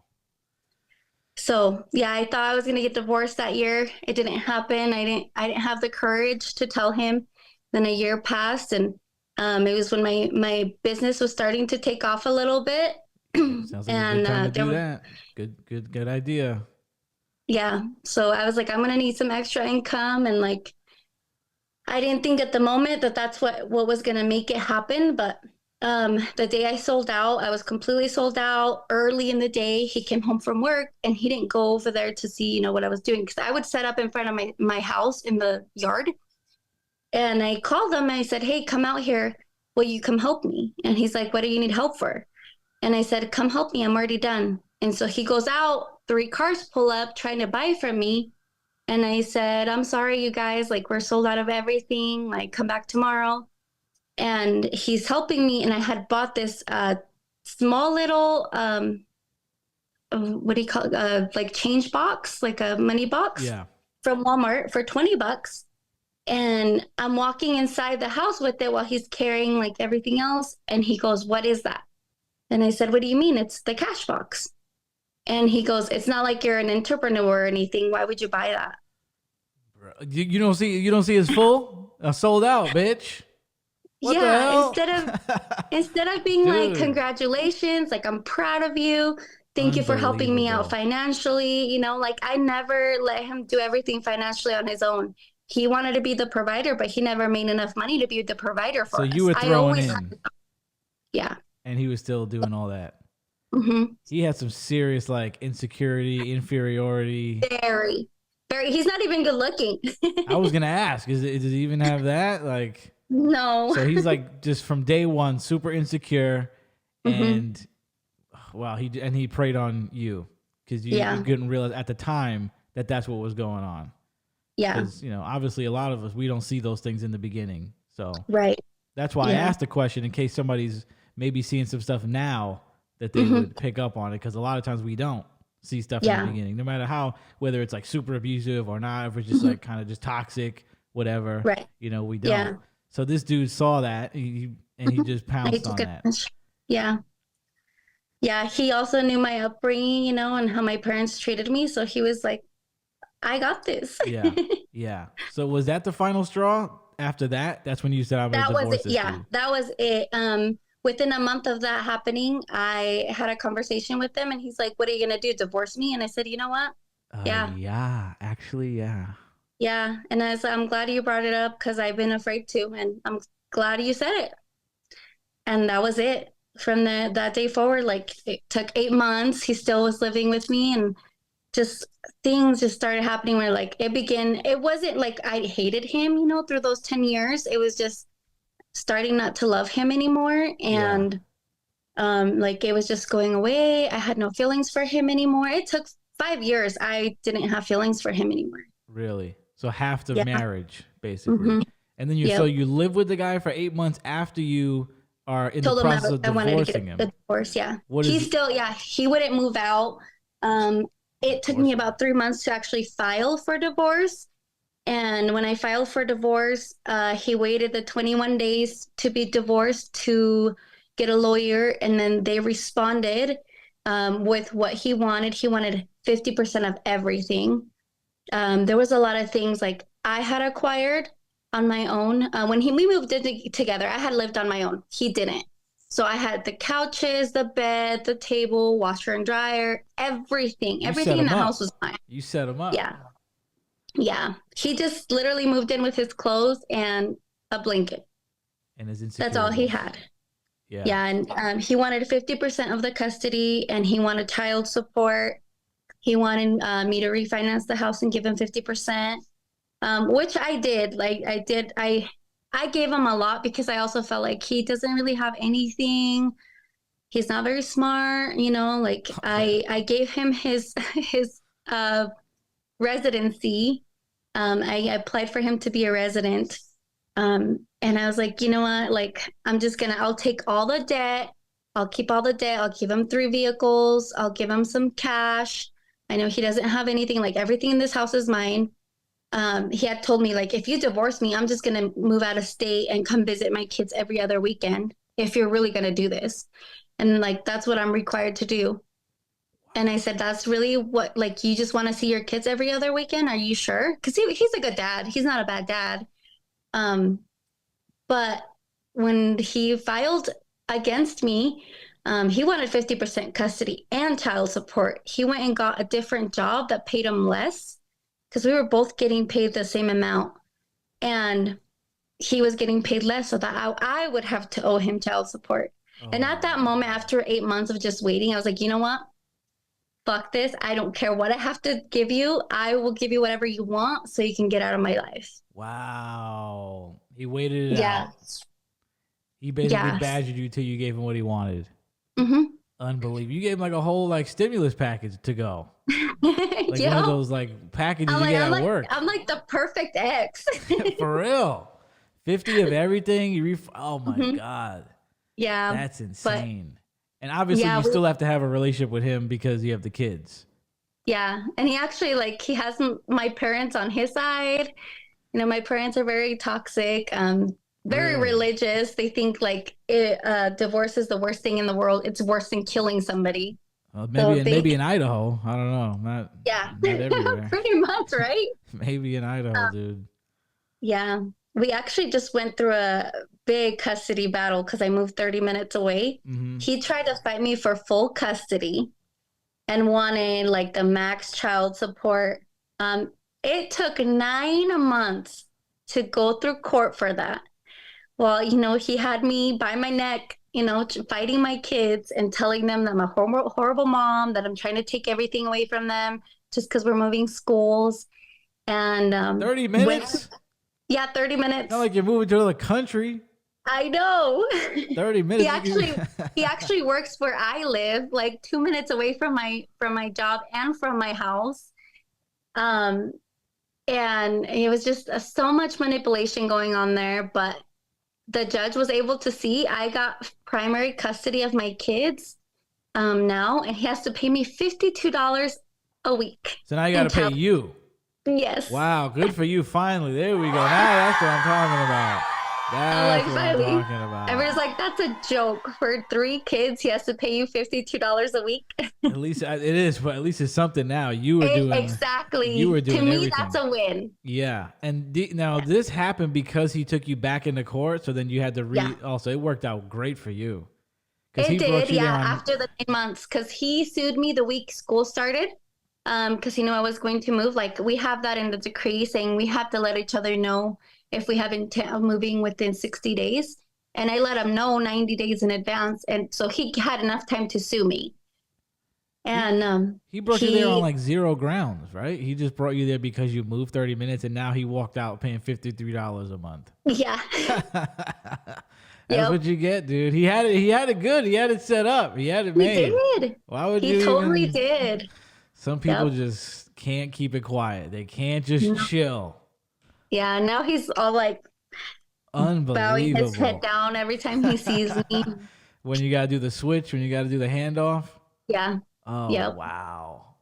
So yeah, I thought I was gonna get divorced that year. It didn't happen. I didn't have the courage to tell him. Then a year passed, and it was when my business was starting to take off a little bit. Sounds like a good time to do that. Good idea. Yeah. So I was like, I'm gonna need some extra income, and like, I didn't think at the moment that that's what was gonna make it happen. But the day I sold out, I was completely sold out. Early in the day, he came home from work, and he didn't go over there to see, what I was doing, because I would set up in front of my house in the yard. And I called him and I said, hey, come out here. Will you come help me? And he's like, what do you need help for? And I said, come help me. I'm already done. And so he goes out, 3 cars pull up trying to buy from me. And I said, I'm sorry, you guys, like, we're sold out of everything. Like, come back tomorrow. And he's helping me. And I had bought this small little, what do you call it? Like change box, like a money box from Walmart for $20. And I'm walking inside the house with it while he's carrying like everything else. And he goes, what is that? And I said, what do you mean? It's the cash box. And he goes, it's not like you're an entrepreneur or anything. Why would you buy that? You don't see it's full? Sold out, bitch. What the hell? instead of being like, congratulations, like, I'm proud of you. Thank you for helping me out financially. Like, I never let him do everything financially on his own. He wanted to be the provider, but he never made enough money to be the provider for us. So you were throwing in. Yeah. And he was still doing all that. Mm-hmm. He had some serious like insecurity, inferiority. Very. He's not even good looking. I was going to ask, does he even have that? Like, no. So he's like just from day one, super insecure. And wow, he preyed on you because you couldn't realize at the time that that's what was going on. Yeah. Because, obviously a lot of us, we don't see those things in the beginning. So right. That's why I asked the question in case somebody's maybe seeing some stuff now that they would pick up on it. Because a lot of times we don't see stuff in the beginning, no matter whether it's like super abusive or not, if it's just like kind of just toxic, whatever, right. We don't. Yeah. So this dude saw that and he just pounced on that. Yeah. Yeah. He also knew my upbringing, and how my parents treated me. So he was like, I got this. Yeah. So was that the final straw? After that, that's when you said I'm going to divorce this dude. That was it. Within a month of that happening, I had a conversation with him, and he's like, what are you going to do? Divorce me? And I said, you know what? Yeah, actually. Yeah. And I said, I'm glad you brought it up because I've been afraid to, and I'm glad you said it. And that was it. From that day forward, like, it took 8 months. He still was living with me, and just things just started happening where like it wasn't like I hated him, through those 10 years. It was just starting not to love him anymore. And like it was just going away. I had no feelings for him anymore. It took 5 years. I didn't have feelings for him anymore. Really? So half the Yeah. marriage, basically. Mm-hmm. And then so you live with the guy for 8 months after you are in Told the him process of I wanted to divorcing get him. the divorce. Yeah. What He is still, he wouldn't move out. It took me about 3 months to actually file for divorce. And when I filed for divorce, he waited the 21 days to be divorced to get a lawyer. And then they responded with what he wanted. He wanted 50% of everything. There was a lot of things like I had acquired on my own. When we moved in together, I had lived on my own. He didn't. So I had the couches, the bed, the table, washer and dryer, everything. Everything in the house was mine. You set him up. Yeah. Yeah. He just literally moved in with his clothes and a blanket. And his insecurities. That's all he had. Yeah. Yeah. And he wanted 50% of the custody, and he wanted child support. He wanted me to refinance the house and give him 50%, which I did. I gave him a lot because I also felt like he doesn't really have anything. He's not very smart, like I gave him his residency. I applied for him to be a resident. And I was like, you know what? Like, I'll take all the debt. I'll keep all the debt. I'll give him 3 vehicles. I'll give him some cash. I know he doesn't have anything. Like, everything in this house is mine. He had told me, like, if you divorce me, I'm just going to move out of state and come visit my kids every other weekend if you're really going to do this. And like, that's what I'm required to do. And I said, that's really what, like, you just want to see your kids every other weekend? Are you sure? Because he's a good dad. He's not a bad dad. But when he filed against me, he wanted 50% custody and child support. He went and got a different job that paid him less because we were both getting paid the same amount. And he was getting paid less so that I would have to owe him child support. Oh. And at that moment, after 8 months of just waiting, I was like, you know what? Fuck this. I don't care what I have to give you. I will give you whatever you want so you can get out of my life. Wow. He waited it out. He basically badgered you till you gave him what he wanted. Mm-hmm. Unbelievable. You gave him like a whole like stimulus package to go. Like one of those like packages you get at work. I'm like the perfect ex. For real. 50 of everything. Oh my God. Yeah. That's insane. And obviously you still have to have a relationship with him because you have the kids. Yeah. And he actually he has my parents on his side. You know, my parents are very toxic, very religious. They think divorce is the worst thing in the world. It's worse than killing somebody. Well, maybe in Idaho. I don't know. Not everywhere. Pretty much, right? Maybe in Idaho, dude. Yeah. We actually just went through a big custody battle because I moved 30 minutes away. Mm-hmm. He tried to fight me for full custody and wanted like the max child support. It took 9 months to go through court for that. Well, he had me by my neck, fighting my kids and telling them that I'm a horrible mom, that I'm trying to take everything away from them just because we're moving schools. And 30 minutes? 30 minutes. Not like you're moving to another country. I know. 30 minutes. He actually works where I live, like 2 minutes away from my job and from my house. And it was just so much manipulation going on there. But the judge was able to see I got primary custody of my kids now, and he has to pay me $52 a week. So now you got to pay you. Yes. Wow, good for you. Finally, there we go. Now that's what I'm talking about. That's what I'm talking about. Everyone's like, that's a joke. For 3 kids, he has to pay you $52 a week. At least it is, but at least it's something now. You were doing exactly. You were doing to me, everything. that's a win. Yeah, and this happened because he took you back into court. So then you had to also it worked out great for you. It did, after the 9 months, because he sued me the week school started. Because he knew I was going to move. Like, we have that in the decree saying we have to let each other know if we have intent of moving within 60 days. And I let him know 90 days in advance. And so he had enough time to sue me. And he brought you there on like zero grounds, right? He just brought you there because you moved 30 minutes, and now he walked out paying $53 a month. Yeah. That's what you get, dude. He had it. He had it good. He had it set up. He had it made. He did. Why would he you? totally even... did. Some people just can't keep it quiet. They can't just chill. Yeah. Now he's all like bowing his head down every time he sees me. When you gotta do the switch, when you gotta do the handoff. Yeah. Oh, yep. Wow.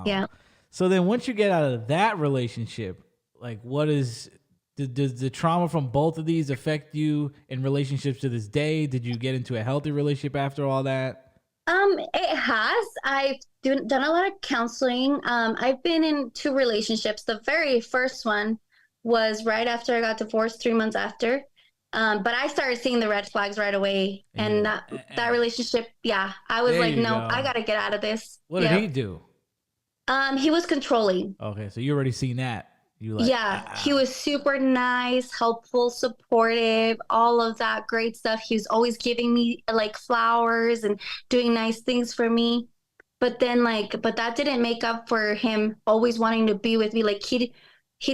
Yeah. So then once you get out of that relationship, like does the trauma from both of these affect you in relationships to this day? Did you get into a healthy relationship after all that? It has. I've done a lot of counseling. I've been in 2 relationships. The very first one was right after I got divorced, 3 months after. But I started seeing the red flags right away. And that relationship, I was like, no, I got to get out of this. What did he do? He was controlling. Okay, so you already seen that. He was super nice, helpful, supportive, all of that great stuff. He was always giving me like flowers and doing nice things for me. But then but that didn't make up for him always wanting to be with me. Like he'd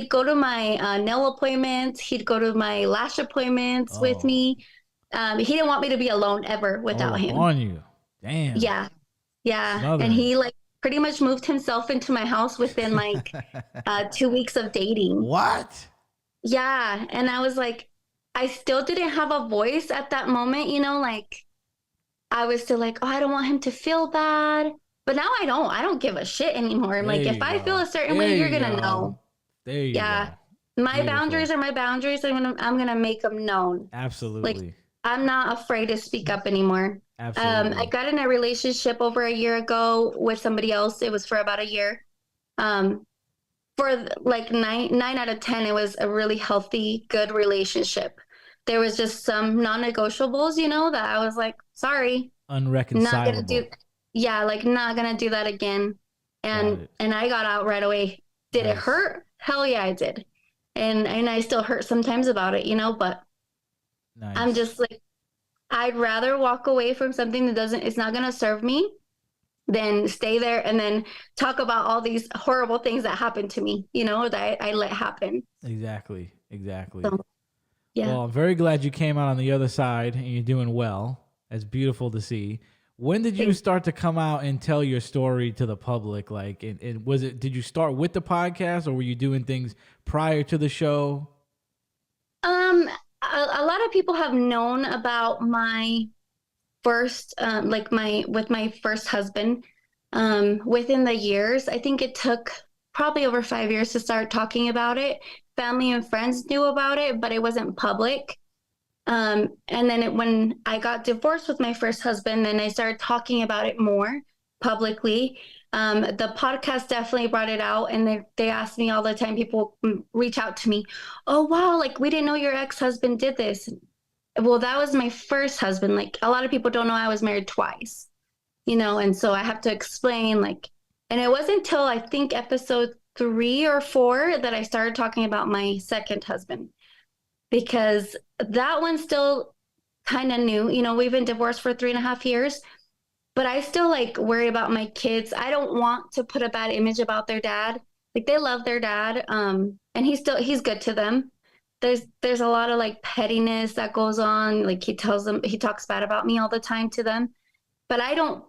go to my nail appointments. He'd go to my lash appointments with me. He didn't want me to be alone ever without him. On you. Damn. Yeah. Southern. And he pretty much moved himself into my house within 2 weeks of dating. What? Yeah. And I was like, I still didn't have a voice at that moment, I was still like, oh, I don't want him to feel bad. But now I don't give a shit anymore. I'm if I feel a certain way, you're going to know. There you go. My boundaries are my boundaries. I'm gonna make them known. Absolutely. I'm not afraid to speak up anymore. Absolutely. I got in a relationship over a year ago with somebody else. It was for about a year. For 9 out of 10, it was a really healthy, good relationship. There was just some non-negotiables, that I was like, sorry, unreconcilable. Not gonna do that again. And I got out right away. Did it hurt? Hell yeah, I did. And I still hurt sometimes about it, but I'm just I'd rather walk away from something that it's not going to serve me than stay there and then talk about all these horrible things that happened to me, that I let happen. Exactly. So, yeah. Well, I'm very glad you came out on the other side and you're doing well. That's beautiful to see. When did you start to come out and tell your story to the public? Did you start with the podcast or were you doing things prior to the show? A lot of people have known about my first, with my first husband, within the years. I think it took probably over 5 years to start talking about it. Family and friends knew about it, but it wasn't public. And then when I got divorced with my first husband, then I started talking about it more publicly. The podcast definitely brought it out, and they ask me all the time. People reach out to me, oh wow, we didn't know your ex-husband did this. Well, that was my first husband. A lot of people don't know I was married twice, and so I have to explain and it wasn't until I think episode 3 or 4 that I started talking about my second husband, because that one's still kind of new. We've been divorced for 3.5 years, but I still worry about my kids. I don't want to put a bad image about their dad. They love their dad. And he's good to them. There's a lot of pettiness that goes on. He talks bad about me all the time to them, but I don't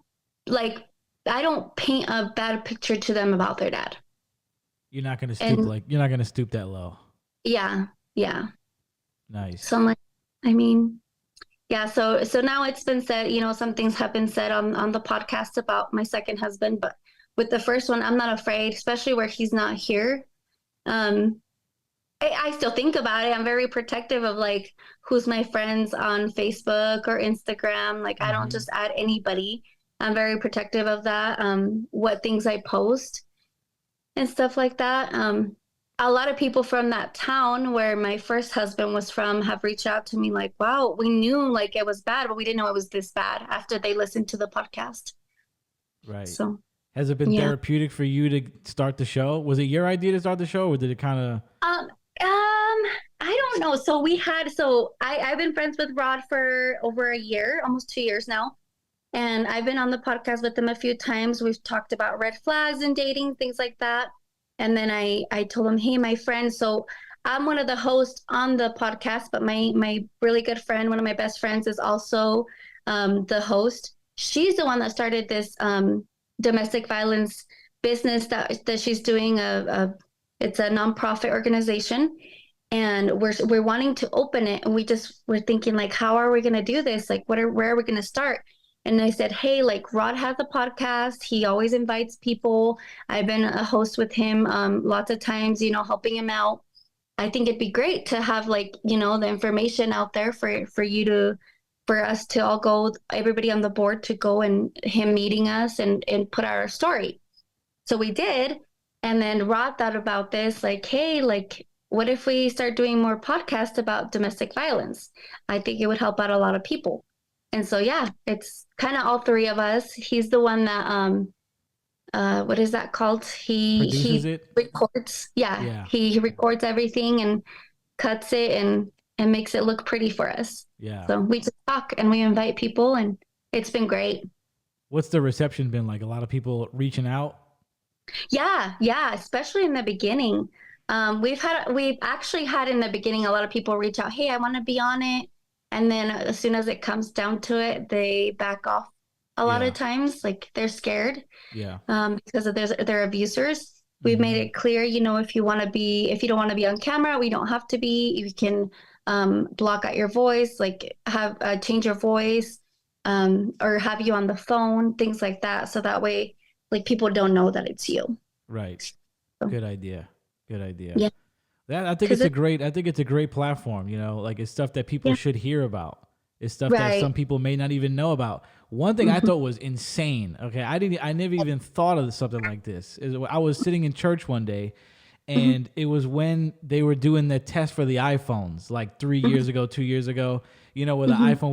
paint a bad picture to them about their dad. You're not going to stoop you're not going to stoop that low. Yeah. Yeah. Nice. So so now it's been said, some things have been said on the podcast about my second husband, but with the first one, I'm not afraid, especially where he's not here. I still think about it. I'm very protective of who's my friends on Facebook or Instagram. I don't just add anybody. I'm very protective of that. What things I post and stuff like that. A lot of people from that town where my first husband was from have reached out to me wow, we knew it was bad, but we didn't know it was this bad after they listened to the podcast. Right. So has it been therapeutic for you to start the show? Was it your idea to start the show, or did it kind of? I don't know. So I've been friends with Rod for over a year, almost 2 years now. And I've been on the podcast with him a few times. We've talked about red flags and dating, things like that. And then I told him, hey, my friend, so I'm one of the hosts on the podcast, but my really good friend, one of my best friends, is also the host. She's the one that started this domestic violence business that she's doing. It's a nonprofit organization, and we're wanting to open it, and we're thinking like, how are we going to do this? Like, where are we going to start? And I said, hey, like Rod has a podcast. He always invites people. I've been a host with him lots of times, helping him out. I think it'd be great to have like, the information out there for us to all go, everybody on the board to go and him meeting us and put our story. So we did. And then Rod thought about this, like, hey, like, what if we start doing more podcasts about domestic violence? I think it would help out a lot of people. And so, yeah, it's kind of all three of us. He's the one that, what is that called? Produces it? Records. Yeah. He records everything and cuts it and makes it look pretty for us. Yeah. So we just talk and we invite people, and it's been great. What's the reception been like? A lot of people reaching out? Yeah, especially in the beginning. We've actually had in the beginning a lot of people reach out, hey, I want to be on it. And then as soon as it comes down to it, they back off a lot of times. Like they're scared. Yeah. Because of their abusers. We've made it clear, if you don't want to be on camera, we don't have to be. You can block out your voice, like have change your voice, or have you on the phone, things like that. So that way, like people don't know that it's you. Right. So. Good idea. Yeah. I think it's a great platform, like it's stuff that people should hear about. It's stuff that some people may not even know about. One thing I thought was insane. Okay. I never even thought of something like this. I was sitting in church one day, and it was when they were doing the test for the iPhones, like 2 years ago, where the iPhone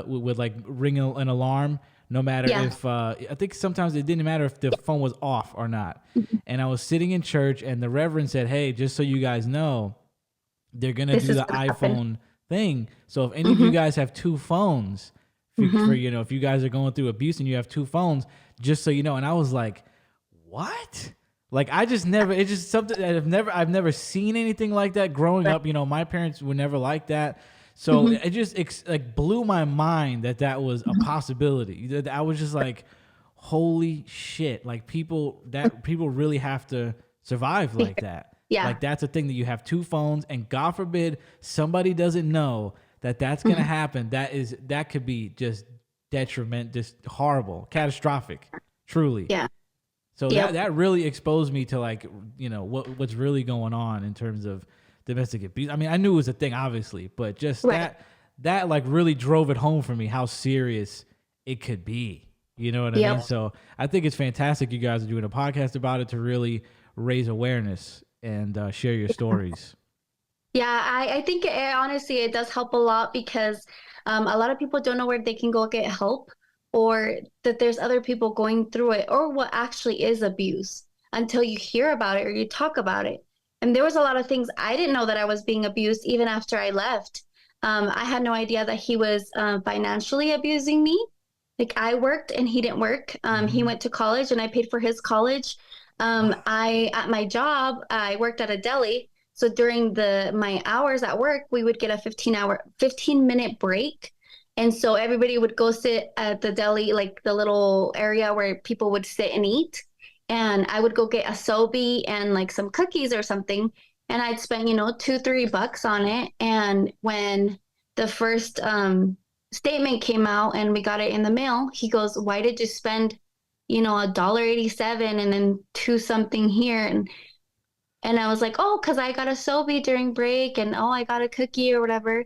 would like ring an alarm. No matter if, I think sometimes it didn't matter if the phone was off or not. And I was sitting in church, and the reverend said, hey, just so you guys know, they're going to do the iPhone thing. So if any of you guys have two phones, if you guys are going through abuse and you have two phones, just so you know. And I was like, what? Like, it's just something that I've never seen anything like that growing up. My parents were never like that. So it just like blew my mind that was a possibility. I was just like, holy shit. Like people really have to survive like that. Yeah. Like that's a thing that you have two phones, and God forbid somebody doesn't know that's going to happen. That could be just detriment, just horrible, catastrophic, truly. Yeah. So that really exposed me to like, what's really going on in terms of domestic abuse. I mean, I knew it was a thing, obviously, but just that like really drove it home for me how serious it could be. You know what I mean? So I think it's fantastic you guys are doing a podcast about it to really raise awareness and share your stories. Yeah, I think honestly it does help a lot because a lot of people don't know where they can go get help, or that there's other people going through it, or what actually is abuse until you hear about it or you talk about it. And there was a lot of things I didn't know that I was being abused even after I left. I had no idea that he was financially abusing me. Like I worked and he didn't work. He went to college and I paid for his college. At my job, I worked at a deli. So during my hours at work, we would get a 15-minute break. And so everybody would go sit at the deli, like the little area where people would sit and eat. And I would go get a Sobe and like some cookies or something. And I'd spend, $2-3 on it. And when the first statement came out and we got it in the mail, he goes, why did you spend, $1.87 and then $2 something here? And I was like, oh, because I got a Sobe during break, and I got a cookie or whatever.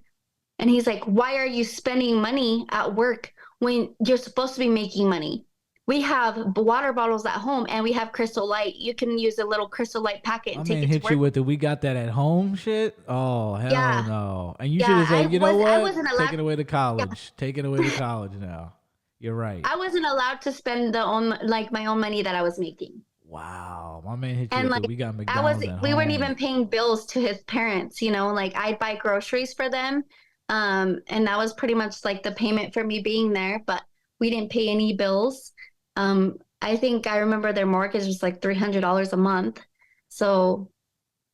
And he's like, why are you spending money at work when you're supposed to be making money? We have water bottles at home, and we have Crystal Light. You can use a little Crystal Light packet and take it to work. Hit you with the we got that at home shit? Oh, hell no. And you should have said, what? Take it away to college. Yeah. Take it away to college now. You're right. I wasn't allowed to spend my own money that I was making. Wow. My man hit you with the we got McDonald's at home. We weren't even paying bills to his parents, like I'd buy groceries for them. And that was pretty much like the payment for me being there. But We didn't pay any bills. I think I remember their mortgage was like $300 a month. So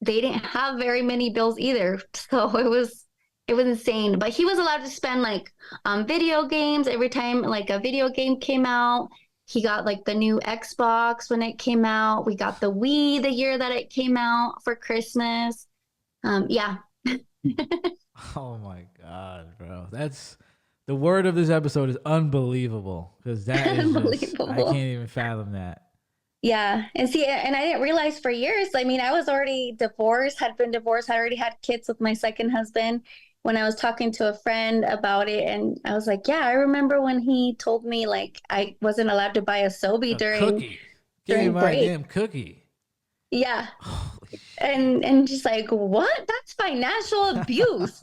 they didn't have very many bills either. So it was insane. But he was allowed to spend like on video games every time like a video game came out. He got like the new Xbox when it came out. We got the Wii the year that it came out for Christmas. Yeah. Oh my God, bro. That's the word of this episode is unbelievable because that is just, I can't Unbelievable. even fathom that. Yeah. And see, and I didn't realize for years, I mean, I was already divorced, had been divorced, I already had kids with my second husband when I was talking to a friend about it. And I was like, yeah, I remember when he told me like I wasn't allowed to buy a Sobe A cookie. Give me my break. damn cookie. Yeah. Holy And just like, what? That's financial abuse.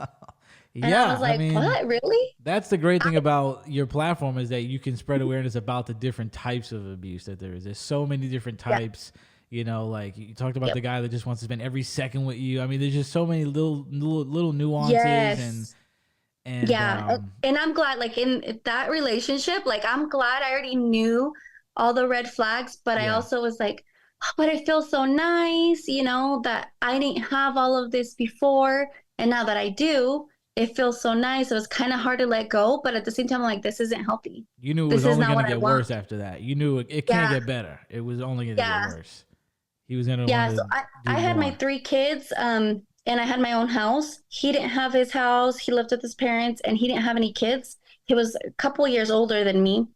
And I yeah, was I like, mean, what? Really? that's the great thing about your platform is that you can spread awareness about the different types of abuse that there is. There's so many different Yeah. types. You know, like you talked about Yep. the guy that just wants to spend every second with you. I mean, there's just so many little nuances Yes. and Yeah. And I'm glad, like in that relationship, like I'm glad I already knew all the red flags, but I yeah. also was like, "Oh, but it feels so nice, that I didn't have all of this before. And now that I do, it feels so nice. It was kind of hard to let go, but at the same time, I'm like, this isn't healthy. You knew it This was is only not going to what I get worse want. after that. You knew it can't Yeah. get better. It was only going to get Yeah. worse. He was going to want Yeah, so to do I had my more. three kids, and I had my own house. He didn't have his house. He lived with his parents, and he didn't have any kids. He was a couple years older than me,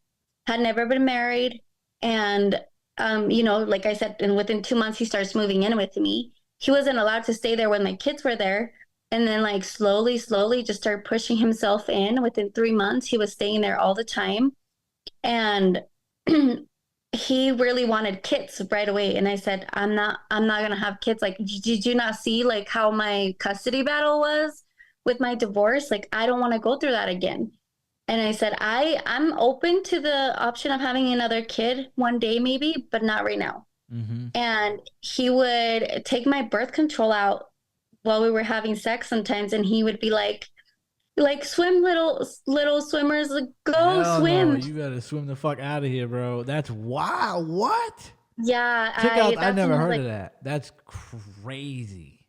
had never been married, and like I said, and within 2 months he starts moving in with me. He wasn't allowed to stay there when my kids were there, and then like slowly, slowly, just started pushing himself in. Within 3 months, he was staying there all the time, and he really wanted kids right away. And I said, I'm not gonna have kids. Like, did you not see like how my custody battle was with my divorce? Like, I don't want to go through that again. And I said, I'm open to the option of having another kid one day maybe, but not right now. Mm-hmm. And he would take my birth control out while we were having sex sometimes, and he would be like swim, little swimmers, like, go Hell no, swim. you gotta swim the fuck out of here, bro. That's wow. What? Yeah, Took out. I that's when never I was heard like, of that. That's crazy.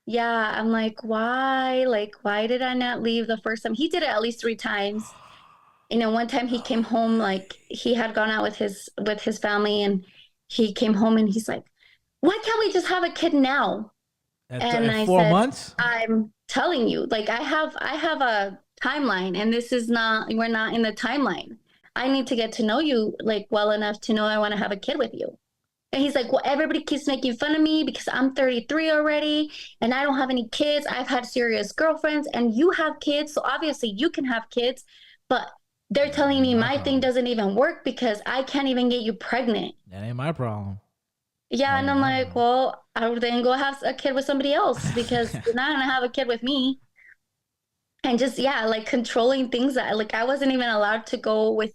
yeah, I'm like, why? Like, why did I not leave the first time? He did it at least 3 times. One time he came home, like he had gone out with his family, and he came home and he's like, why can't we just have a kid now? And At I four said, months. I'm telling you, like I have a timeline, and this is not, we're not in the timeline. I need to get to know you like well enough to know I want to have a kid with you. And he's like, well, everybody keeps making fun of me because I'm 33 already and I don't have any kids. I've had serious girlfriends and you have kids. So obviously you can have kids. But they're That telling ain't me my my thing problem. doesn't even work because I can't even get you pregnant. That ain't my problem. Yeah. That And ain't I'm my like, problem. well, I would then go have a kid with somebody else because you're not going to have a kid with me. And just, yeah, like controlling things that like I wasn't even allowed to go with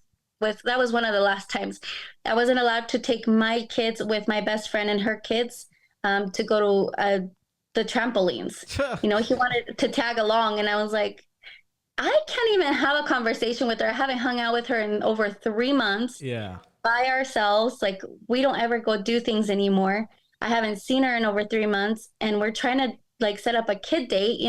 that was one of the last times I wasn't allowed to take my kids with my best friend and her kids to go to the trampolines. He wanted to tag along, and I was like, I can't even have a conversation with her. I haven't hung out with her in over 3 months Yeah. by ourselves. Like, we don't ever go do things anymore. I haven't seen her in over 3 months, and we're trying to like set up a kid date,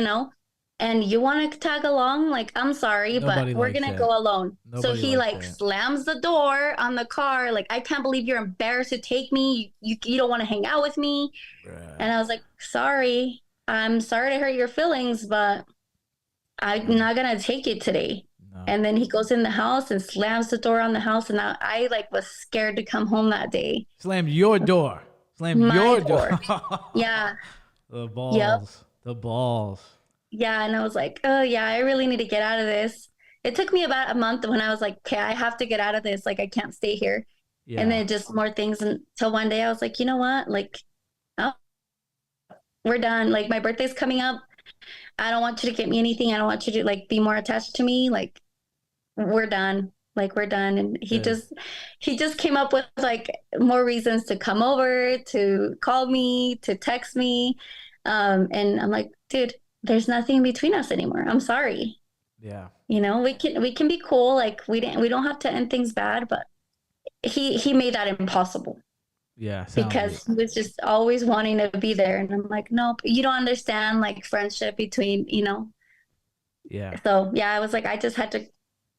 and you want to tag along? Like, I'm sorry, but Nobody we're likes gonna that. go alone. So Nobody he likes like that. slams the door on the car. Like, I can't believe you're embarrassed to take me. You don't want to hang out with me. And Bruh. I was like, sorry. I'm sorry to hurt your feelings, but I'm No. not gonna take it today. No. And then he goes in the house and slams the door on the house, and I like was scared to come home that day. Slammed your door. Slammed My your door. door. Yeah. The Yep. balls. The balls. Yeah. And I was like, oh yeah, I really need to get out of this. It took me about a month when I was like, okay, I have to get out of this. Like, I can't stay here. And Yeah. then just more things until one day I was like, you know what? Like, oh, we're done. Like, my birthday's coming up. I don't want you to get me anything. I don't want you to like be more attached to me. Like, we're done. Like, we're done. And he Good. just came up with like more reasons to come over, to call me, to text me. And I'm like, dude, there's nothing between us anymore. I'm sorry. Yeah. We can be cool. Like we don't have to end things bad, but he made that impossible Yeah. Sounds it. because he was just always wanting to be there. And I'm like, nope, you don't understand like friendship between. Yeah. So yeah, I was like, I just had to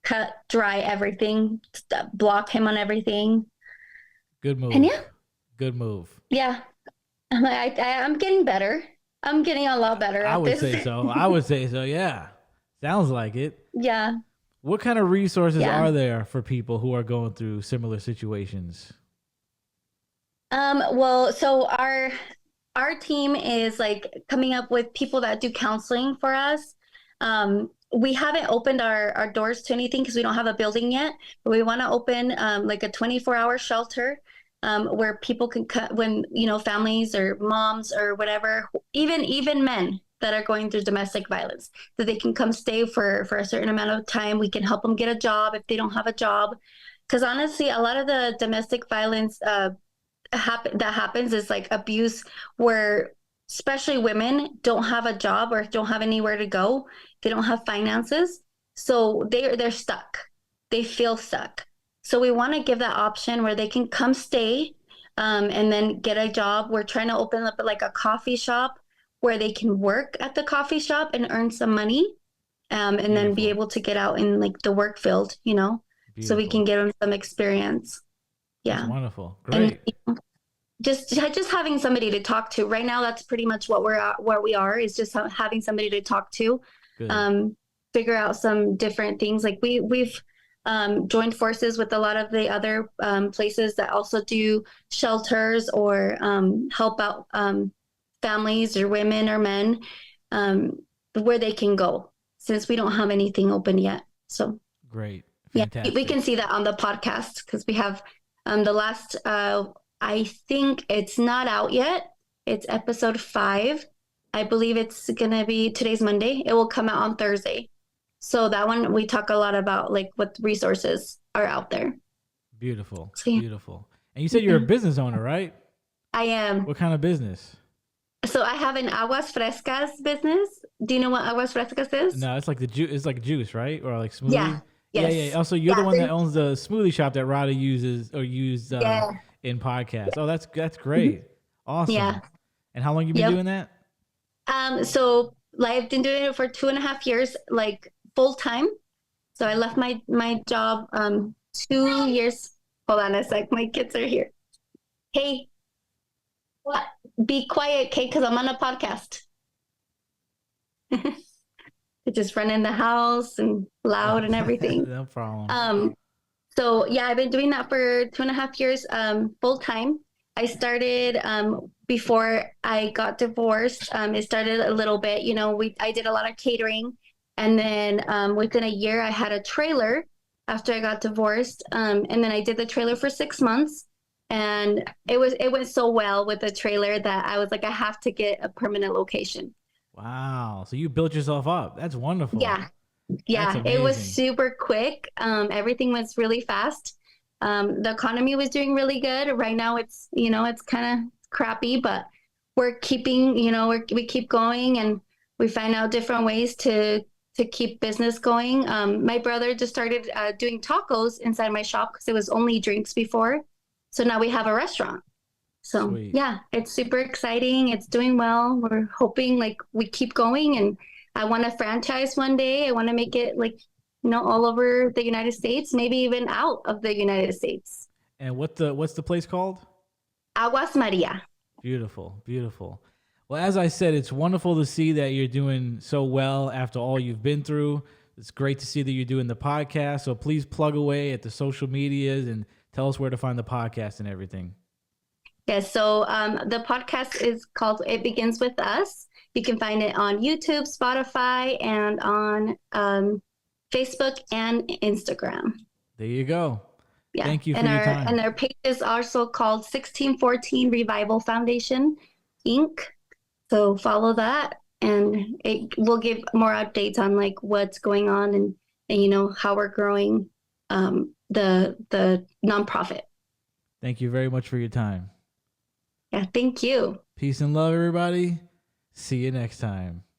cut dry everything, block him on everything. Good And move. yeah, Good move. yeah, I'm getting better. I'm getting a lot better I at would this. say so. I would say so. Yeah. Sounds like it. Yeah, What kind of resources yeah. are there for people who are going through similar situations? Well, so our team is like coming up with people that do counseling for us. We haven't opened our doors to anything because we don't have a building yet, but we want to open like a 24-hour shelter where people can cut when, families or moms or whatever, even men that are going through domestic violence, that they can come stay for a certain amount of time. We can help them get a job if they don't have a job. Because honestly, a lot of the domestic violence that happens is like abuse where especially women don't have a job or don't have anywhere to go. They don't have finances, so they're stuck. They feel stuck. So we want to give that option where they can come stay, and then get a job. We're trying to open up like a coffee shop where they can work at the coffee shop and earn some money, and then be Beautiful. able to get out in like the work field, so we can Beautiful. give them some experience. That's Yeah. wonderful. And Great. just having somebody to talk to right now, that's pretty much what we're at, where we are, is just having somebody to talk to, Good. um figure out some different things. Like we've joined forces with a lot of the other places that also do shelters or help out families or women or men, um where they can go, since we don't have anything open yet. So Great. yeah, we Fantastic. can see that on the podcast because we have the last I think it's not out yet. It's episode 5. I believe it's gonna be today's Monday. It will come out on Thursday. So that one we talk a lot about like what resources are out there. Beautiful. So yeah, Beautiful. And you said you're a yeah. business owner, right? I am. What kind of business? So I have an aguas frescas business. Do you know what aguas frescas is? No, it's like it's like juice, right? Or like Yeah. smoothie. Yeah, yeah. Yes. Also, you're the Yeah. one that owns the smoothie shop that Rada uses or used Yeah. in podcasts. Oh, that's Mhm. great. Awesome. Yeah. And how long you been Yep. doing that? So like, I've been doing it for 2.5 years, like full time. So I left my job 2 years. Hold on a sec, my kids are here. Hey, what? Be quiet, okay? Because I'm on a podcast. They just run in the house and loud and everything. No problem. Um, so yeah, I've been doing that for 2.5 years, full time. I started before I got divorced. It started a little bit, I did a lot of catering, and then within a year, I had a trailer after I got divorced, and then I did the trailer for 6 months, and it went so well with the trailer that I was like, I have to get a permanent location. Wow. So you built yourself up. That's wonderful. Yeah, That's yeah, it was amazing. super quick. Everything was really fast. The economy was doing really good. Right now, it's kind of crappy, but we're keeping, we keep going, and we find out different ways to keep business going. My brother just started doing tacos inside my shop because it was only drinks before, so now we have a restaurant. So Sweet. yeah, it's super exciting. It's doing well. We're hoping like we keep going, and I want to franchise one day. I want to make it like, all over the United States, maybe even out of the United States. And what's the place called? Aguas Maria. Beautiful, beautiful. Well, as I said, it's wonderful to see that you're doing so well after all you've been through. It's great to see that you're doing the podcast. So please plug away at the social medias and tell us where to find the podcast and everything. Yes. So the podcast is called It Begins With Us. You can find it on YouTube, Spotify, and on Facebook and Instagram. There you go. Yeah. Thank you for And your our time. and our page is also called 1614 Revival Foundation Inc. So follow that, and it will give more updates on like what's going on, and how we're growing the nonprofit. Thank you very much for your time. Yeah, thank you. Peace and love, everybody. See you next time.